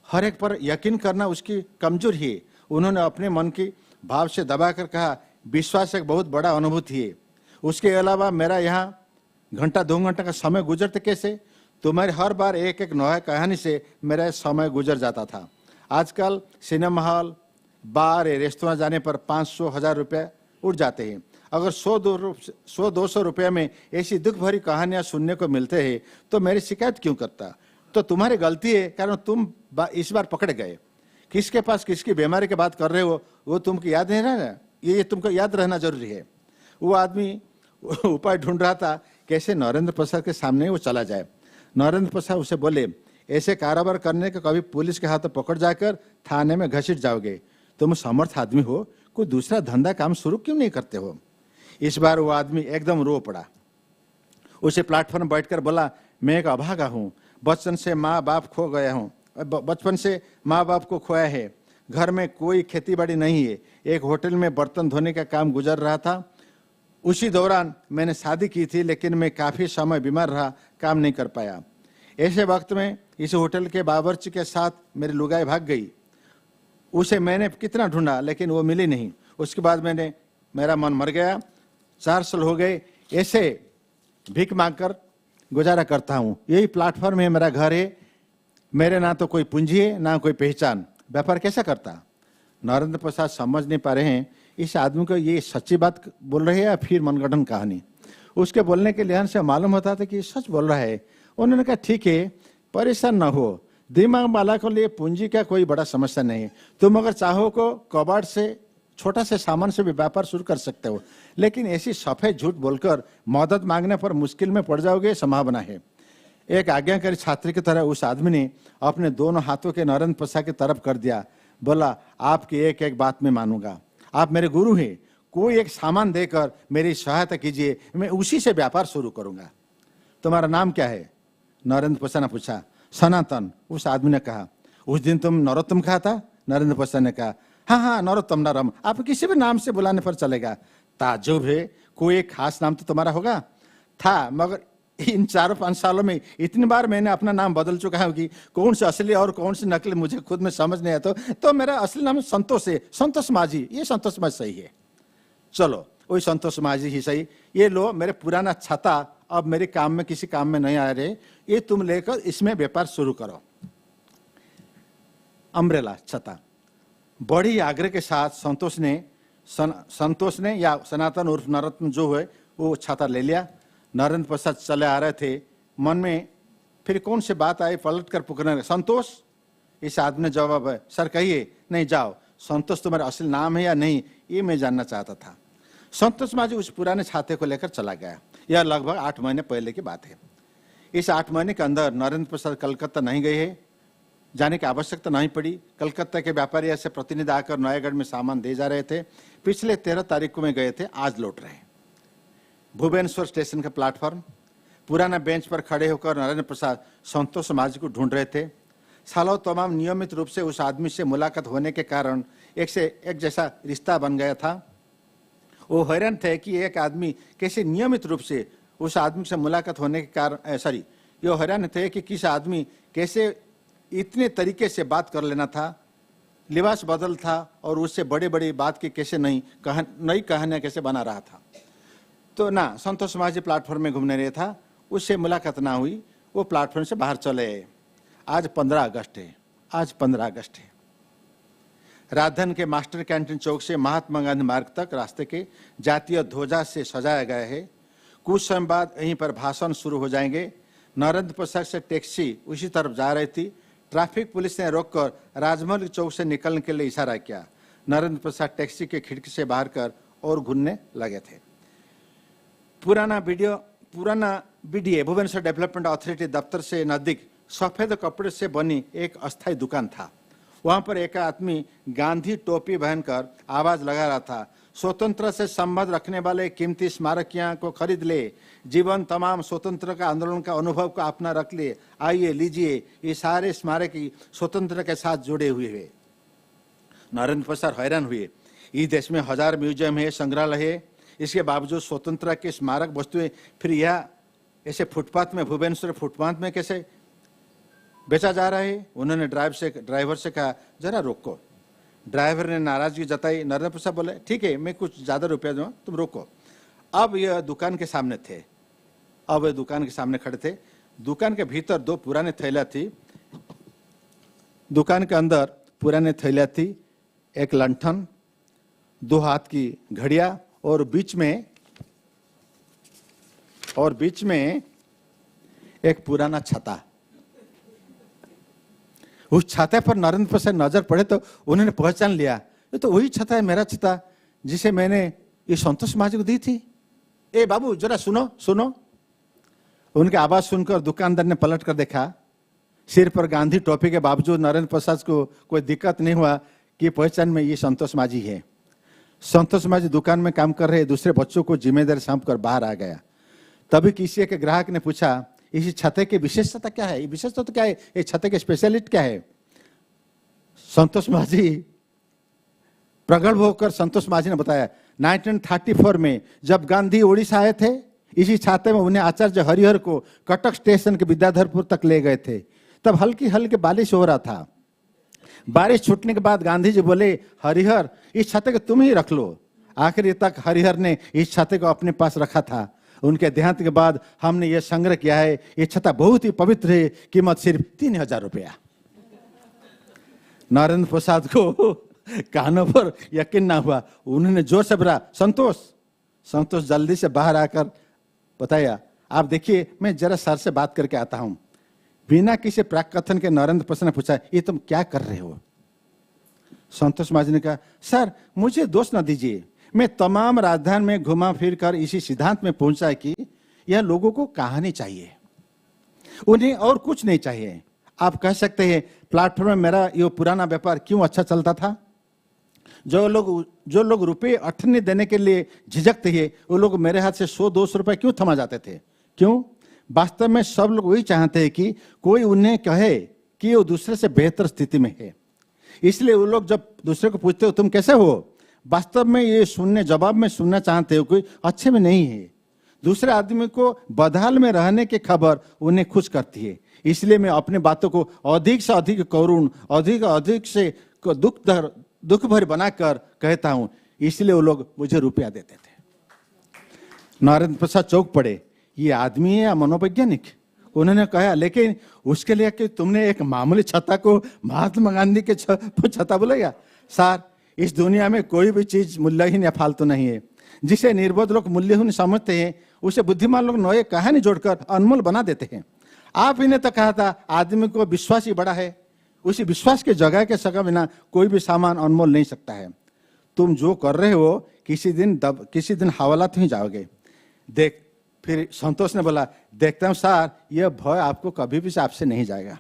हर एक पर यकीन करना उसकी कमजोरी है। उन्होंने अपने मन की भाव से दबाकर कहा, विश्वास एक बहुत बड़ा अनुभूति है, उसके अलावा मेरा यहाँ घंटा 2 घंटा का समय गुजरते कैसे? तुम्हारे हर बार एक एक नया कहानी से मेरा समय गुजर जाता था। आजकल सिनेमा हॉल, बार, रेस्तोरां जाने पर 500-1000 रुपये उठ जाते हैं। अगर 100-200 रुपये में ऐसी दुख भरी कहानियां सुनने को मिलते हैं तो मेरी शिकायत क्यों करता? तो तुम्हारी गलती है, कारण तुम इस बार पकड़े गए। किसके पास किसकी बीमारी की बात कर रहे हो वो तुमको याद नहीं रहना, ये तुमको याद रहना जरूरी है। वो आदमी उपाय ढूंढ रहा था कैसे नरेंद्र प्रसाद के सामने वो चला जाए। नरेंद्र प्रसाद उसे बोले, ऐसे कारोबार करने के कभी पुलिस के हाथों पकड़ जाकर थाने में घसीट जाओगे। तुम समर्थ आदमी हो, कोई दूसरा धंधा काम शुरू क्यों नहीं करते हो? इस बार वो आदमी एकदम रो पड़ा। उसे प्लेटफॉर्म बैठकर बोला, मैं एक अभागा हूँ, बचपन से माँ बाप को खोया है, घर में कोई खेती बाड़ी नहीं है, एक होटल में बर्तन धोने का काम गुजर रहा था। उसी दौरान मैंने शादी की थी, लेकिन मैं काफी समय बीमार रहा, काम नहीं कर पाया। ऐसे वक्त में इस होटल के बावर्ची के साथ मेरी लुगाई भाग गई। उसे मैंने कितना ढूंढा लेकिन वो मिली नहीं। उसके बाद मेरा मन मर गया। 4 साल हो गए ऐसे भीख मांगकर गुजारा करता हूँ। यही प्लेटफॉर्म है, मेरा घर है, मेरे ना तो कोई पूंजी है ना कोई पहचान, व्यापार कैसा करता? नरेंद्र प्रसाद समझ नहीं पा रहे हैं इस आदमी को ये सच्ची बात बोल रहे हैं या फिर मनगढ़ंत कहानी। उसके बोलने के लिहाज से मालूम होता था कि सच बोल रहा है। उन्होंने कहा, ठीक है, परेशान न हो, दिमाग वाला को लिए पूंजी का कोई बड़ा समस्या नहीं है। तुम अगर चाहो को कबाड़ से छोटा से सामान से भी व्यापार शुरू कर सकते हो, लेकिन ऐसी सफेद झूठ बोलकर मदद मांगने पर मुश्किल में पड़ जाओगे, संभावना है। एक आज्ञाकारी छात्र की तरह उस आदमी ने अपने दोनों हाथों के नरेंद्र प्रसाद की तरफ कर दिया। बोला, आपकी एक एक बात में मानूंगा, आप मेरे गुरु हैं, कोई एक सामान देकर मेरी सहायता कीजिए, मैं उसी से व्यापार शुरू करूंगा। तुम्हारा नाम क्या है? नरेंद्र प्रसाद ने पूछा। सनातन, उस आदमी ने कहा। उस दिन तुम नरोत्तम कहा था? नरेंद्र प्रसाद ने कहा, हाँ, नरोत्तम, नरम, आप किसी भी नाम से बुलाने पर चलेगा। ताज्जुब है, कोई एक खास नाम तो तुम्हारा होगा? था, मगर इन 4-5 सालों में इतनी बार मैंने अपना नाम बदल चुका हूँ कि कौन से असली और कौन से नकली मुझे खुद में समझ नहीं आता। तो मेरा असली नाम संतोष है, संतोष माझी। ये संतोष माझी सही है, चलो वही संतोष माझी ही सही। ये लो मेरे पुराना छाता, अब मेरे काम में किसी काम में नहीं आ रहे, ये तुम लेकर इसमें व्यापार शुरू करो। अम्ब्रेला छाता। बड़ी आग्रह के साथ संतोष ने या सनातन उर्फ नरोत्तम जो है वो छाता ले लिया। नरेंद्र प्रसाद चले आ रहे थे, मन में फिर कौन सी बात आई, पलट कर पुकारने, संतोष। इस आदमी ने जवाब है, सर कहिए। नहीं, जाओ, संतोष तुम्हारा असली नाम है या नहीं ये मैं जानना चाहता था। संतोष माझी उस पुराने छाते को लेकर चला गया। यह लगभग 8 महीने पहले की बात है। इस 8 महीने के अंदर नरेंद्र प्रसाद कलकत्ता नहीं गए हैं, जाने की आवश्यकता नहीं पड़ी। कलकत्ता के व्यापारी ऐसे प्रतिनिधि आकर नयागढ़ में सामान दे जा रहे थे। पिछले 13 तारीख को में गए थे, आज लौट रहे। भुवनेश्वर स्टेशन का प्लेटफॉर्म, पुराना बेंच पर खड़े होकर नरेंद्र प्रसाद संतोष माझी को ढूंढ रहे थे। सालों तमाम नियमित रूप से उस आदमी से मुलाकात होने के कारण एक से एक जैसा रिश्ता बन गया था। वो हैरान थे कि एक आदमी कैसे नियमित रूप से उस आदमी से मुलाकात होने के कारण ये हैरान थे कि किस आदमी कैसे इतने तरीके से बात कर लेना था, लिबास बदल था और उससे बड़े बड़ी बात की कैसे नई कहानियां कैसे बना रहा था। तो ना संतोष माझी प्लेटफॉर्म में घूमने रहे था, उससे मुलाकात ना हुई, वो प्लेटफॉर्म से बाहर चले। आज 15 अगस्त है। आज 15 अगस्त है। राजधानी के मास्टर कैंटीन चौक से महात्मा गांधी मार्ग तक रास्ते के जातीय ध्वजा से सजाया गया है। कुछ समय बाद यहीं पर भाषण शुरू हो जाएंगे। नरेंद्र प्रसाद से टैक्सी उसी तरफ जा रही थी। ट्रैफिक पुलिस ने रोककर राजमहल चौक से निकलने के लिए इशारा किया। नरेंद्र प्रसाद टैक्सी के खिड़की से बाहर कर और घूमने लगे थे। पुराना बीडीए भुवनेश्वर डेवलपमेंट अथॉरिटी दफ्तर से नजदीक सफेद कपड़े से बनी एक अस्थायी दुकान था। वहां पर एक आदमी गांधी टोपी पहनकर आवाज लगा रहा था, स्वतंत्र से संबंध रखने वाले कीमती स्मारकियां को खरीद ले, जीवन तमाम स्वतंत्र का आंदोलन का अनुभव को अपना रख ले, आइए लीजिए, ये सारे स्मारक स्वतंत्र के साथ जुड़े हुए हैं। नरेंद्र प्रसाद हैरान हुए। इस देश में 1000 म्यूजियम है, संग्रहालय है, इसके बावजूद स्वतंत्रता के स्मारक वस्तुएं फिर यह ऐसे फुटपाथ में, भुवनेश्वर फुटपाथ में कैसे बेचा जा रहा है। उन्होंने ड्राइवर से कहा, जरा रोको। ड्राइवर ने नाराजगी जताई। नरेंद्र प्रसाद बोले, ठीक है, मैं कुछ ज्यादा रुपया दूंगा, तुम रोको। अब यह दुकान के सामने थे। अब दुकान के सामने खड़े थे। दुकान के भीतर 2 पुराने थैलियां थी। दुकान के अंदर पुराने थैलियां थी, एक लंठन, 2 हाथ की घड़ियां और बीच में एक पुराना छाता। उस छाते पर नरेंद्र प्रसाद नजर पड़े तो उन्होंने पहचान लिया, ये तो वही छाता है, मेरा छाता, जिसे मैंने ये संतोष माझी को दी थी। ए बाबू जरा सुनो। उनकी आवाज सुनकर दुकानदार ने पलट कर देखा। सिर पर गांधी टोपी के बावजूद नरेंद्र प्रसाद को कोई दिक्कत नहीं हुआ कि पहचान में ये संतोष माझी है। संतोष माझी दुकान में काम कर रहे दूसरे बच्चों को जिम्मेदारी सौंपकर बाहर आ गया। तभी किसी एक ग्राहक ने पूछा, इस छाते की विशेषता क्या है? विशेषता तो क्या है? ये छाते की स्पेशलिटी क्या है? संतोष माझी प्रगल्भ होकर संतोष माझी ने बताया, 1934 में जब गांधी उड़ीसा आए थे, इसी छाते में उन्हें आचार्य हरिहर को कटक स्टेशन के विद्याधरपुर तक ले गए थे। तब हल्की हल्की बारिश हो रहा था। बारिश छूटने के बाद गांधी जी बोले, हरिहर इस छाते को तुम ही रख लो। आखिर तक हरिहर ने इस छाते को अपने पास रखा था। उनके देहांत के बाद हमने यह संग्रह किया है। यह छाता बहुत ही पवित्र है, कीमत सिर्फ 3000 रुपया। नरेंद्र प्रसाद को कानों पर यकीन ना हुआ। उन्होंने जोर से बोला, संतोष जल्दी से बाहर आकर बताया, आप देखिए, मैं जरा सर से बात करके आता हूं। बिना किसी प्राक कथन के नरेंद्र प्रसाद ने पूछा, ये तुम क्या कर रहे हो? संतोष माझी ने कहा, सर मुझे दोष न दीजिए, मैं तमाम राजधानी में घुमा फिर कर इसी सिद्धांत में पहुंचा कि यह लोगों को कहानी चाहिए, उन्हें और कुछ नहीं चाहिए। आप कह सकते हैं प्लेटफॉर्म में मेरा ये पुराना व्यापार क्यों अच्छा चलता था? जो लोग रुपए अठन्नी देने के लिए झिझकते हैं, वो लोग मेरे हाथ से 100-200 रुपए क्यों थमा जाते थे? क्यों? वास्तव में सब लोग वही चाहते हैं कि कोई उन्हें कहे कि वो दूसरे से बेहतर स्थिति में है। इसलिए वो लोग जब दूसरे को पूछते हो तुम कैसे हो, वास्तव में ये जवाब में सुनना चाहते हो कोई अच्छे में नहीं है। दूसरे आदमी को बदहाल में रहने की खबर उन्हें खुश करती है। इसलिए मैं अपनी बातों को अधिक से अधिक करुण, अधिक से दुख भरी बनाकर कहता हूं। इसलिए वो लोग मुझे रुपया देते थे। नरेंद्र प्रसाद चौंक पड़े, ये आदमी है या मनोवैज्ञानिक? उन्होंने कहा, लेकिन उसके लिए कि तुमने एक मामूली छत्ता को महात्मा गांधी के छत्ता बोलेगा? सर इस दुनिया में कोई भी चीज मूल्यहीन या फालतू नहीं है। जिसे निर्बोध लोग मूल्यहीन समझते हैं, उसे बुद्धिमान लोग नए कहानी जोड़कर अनमोल बना देते हैं। आप ही ने तो कहा था आदमी को विश्वास ही बड़ा है। उसी विश्वास के जगह के सका बिना कोई भी सामान अनमोल नहीं सकता है। तुम जो कर रहे हो किसी दिन हवालात ही जाओगे। देख, फिर संतोष ने बोला, देखता हूं सर, यह भय आपको कभी भी आपसे नहीं जाएगा।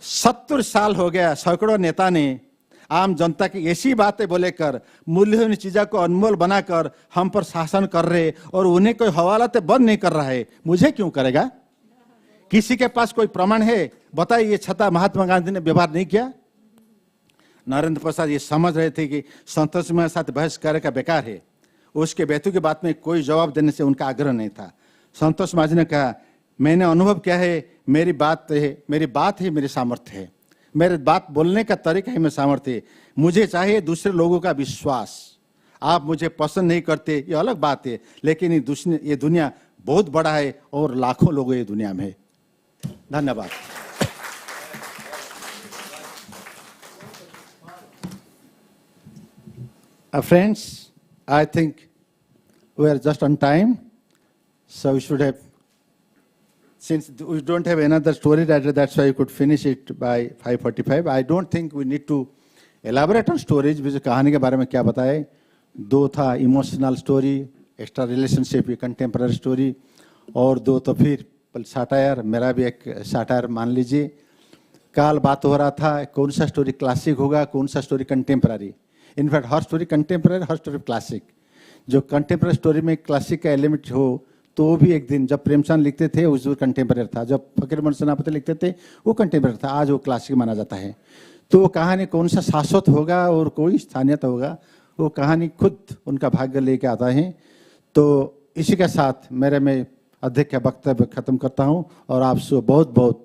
70 साल हो गया, सैकड़ों नेता ने आम जनता की ऐसी बातें बोले कर, मूल्यहीन चीजों को अनमोल बनाकर हम पर शासन कर रहे, और उन्हें कोई हवालातें बंद नहीं कर रहा है, मुझे क्यों करेगा? किसी के पास कोई प्रमाण है? बताइए, छठा महात्मा गांधी ने व्यवहार नहीं किया। नरेंद्र प्रसाद ये समझ रहे थे कि संतोष मेरे साथ बहस करे का बेकार है। उसके बेतु की बात में कोई जवाब देने से उनका आग्रह नहीं था। संतोष महाजी ने कहा, मैंने अनुभव किया है, मेरी बात ही मेरी सामर्थ्य है, मेरे बात बोलने का तरीका ही मेरा सामर्थ्य है। मुझे चाहिए दूसरे लोगों का विश्वास। आप मुझे पसंद नहीं करते, ये अलग बात है, लेकिन ये दुनिया बहुत बड़ा है और लाखों लोग ये दुनिया में है। धन्यवाद। Friends, I think we are just on time, so we should have, since we don't have another story writer, that's why we could finish it by 5:45. I don't think we need to elaborate on stories, which कहानी के बारे में क्या बताए। 2 था emotional story, extra relationship, contemporary story, और 2 तो फिर साटायर, मेरा भी एक साटायर मान लीजिए। कल बात हो रहा था कौन सा स्टोरी क्लासिक होगा, कौन सा स्टोरी कंटेम्पररी। इनफैक्ट हर स्टोरी कंटेम्पररी, हर स्टोरी क्लासिक। जो कंटेम्पररी स्टोरी में क्लासिक का एलिमेंट हो, तो वो भी एक दिन जब प्रेमचंद लिखते थे उस कंटेम्पररी था, जब फकीरमोहन सेनापति लिखते थे वो कंटेम्पररी था, आज वो क्लासिक माना जाता है। तो वो कहानी कौन सा शाश्वत होगा और कोई स्थानीयता होगा, वो कहानी खुद उनका भाग्य लेके आता है। तो इसी के साथ मैं अध्यक्ष का वक्तव्य खत्म करता हूँ और आपसे बहुत बहुत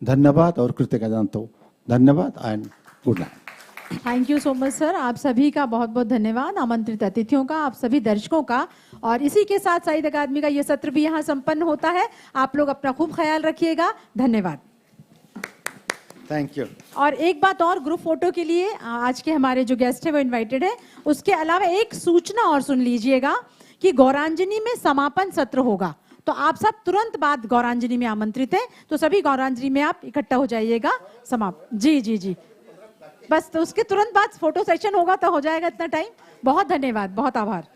धन्यवाद और कृतज्ञता जानता हूँ। धन्यवाद and good night. Thank you so much sir, आप सभी का बहुत बहुत धन्यवाद, आमंत्रित अतिथियों का, आप सभी दर्शकों का। और इसी के साथ साहित्य अकादमी का ये सत्र भी यहाँ संपन्न होता है। आप लोग अपना खूब ख्याल रखिएगा। धन्यवाद। Thank you. और एक बात और, ग्रुप फोटो के लिए आज के हमारे जो गेस्ट है वो इन्वाइटेड है। उसके अलावा एक सूचना और सुन लीजिएगा कि गौरांजनी में समापन सत्र होगा, तो आप सब तुरंत बाद गौरांजनी में आमंत्रित हैं, तो सभी गौरांजनी में आप इकट्ठा हो जाइएगा। समाप्त। जी जी जी, बस तो उसके तुरंत बाद फोटो सेशन होगा तो हो जाएगा इतना टाइम। बहुत धन्यवाद, बहुत आभार।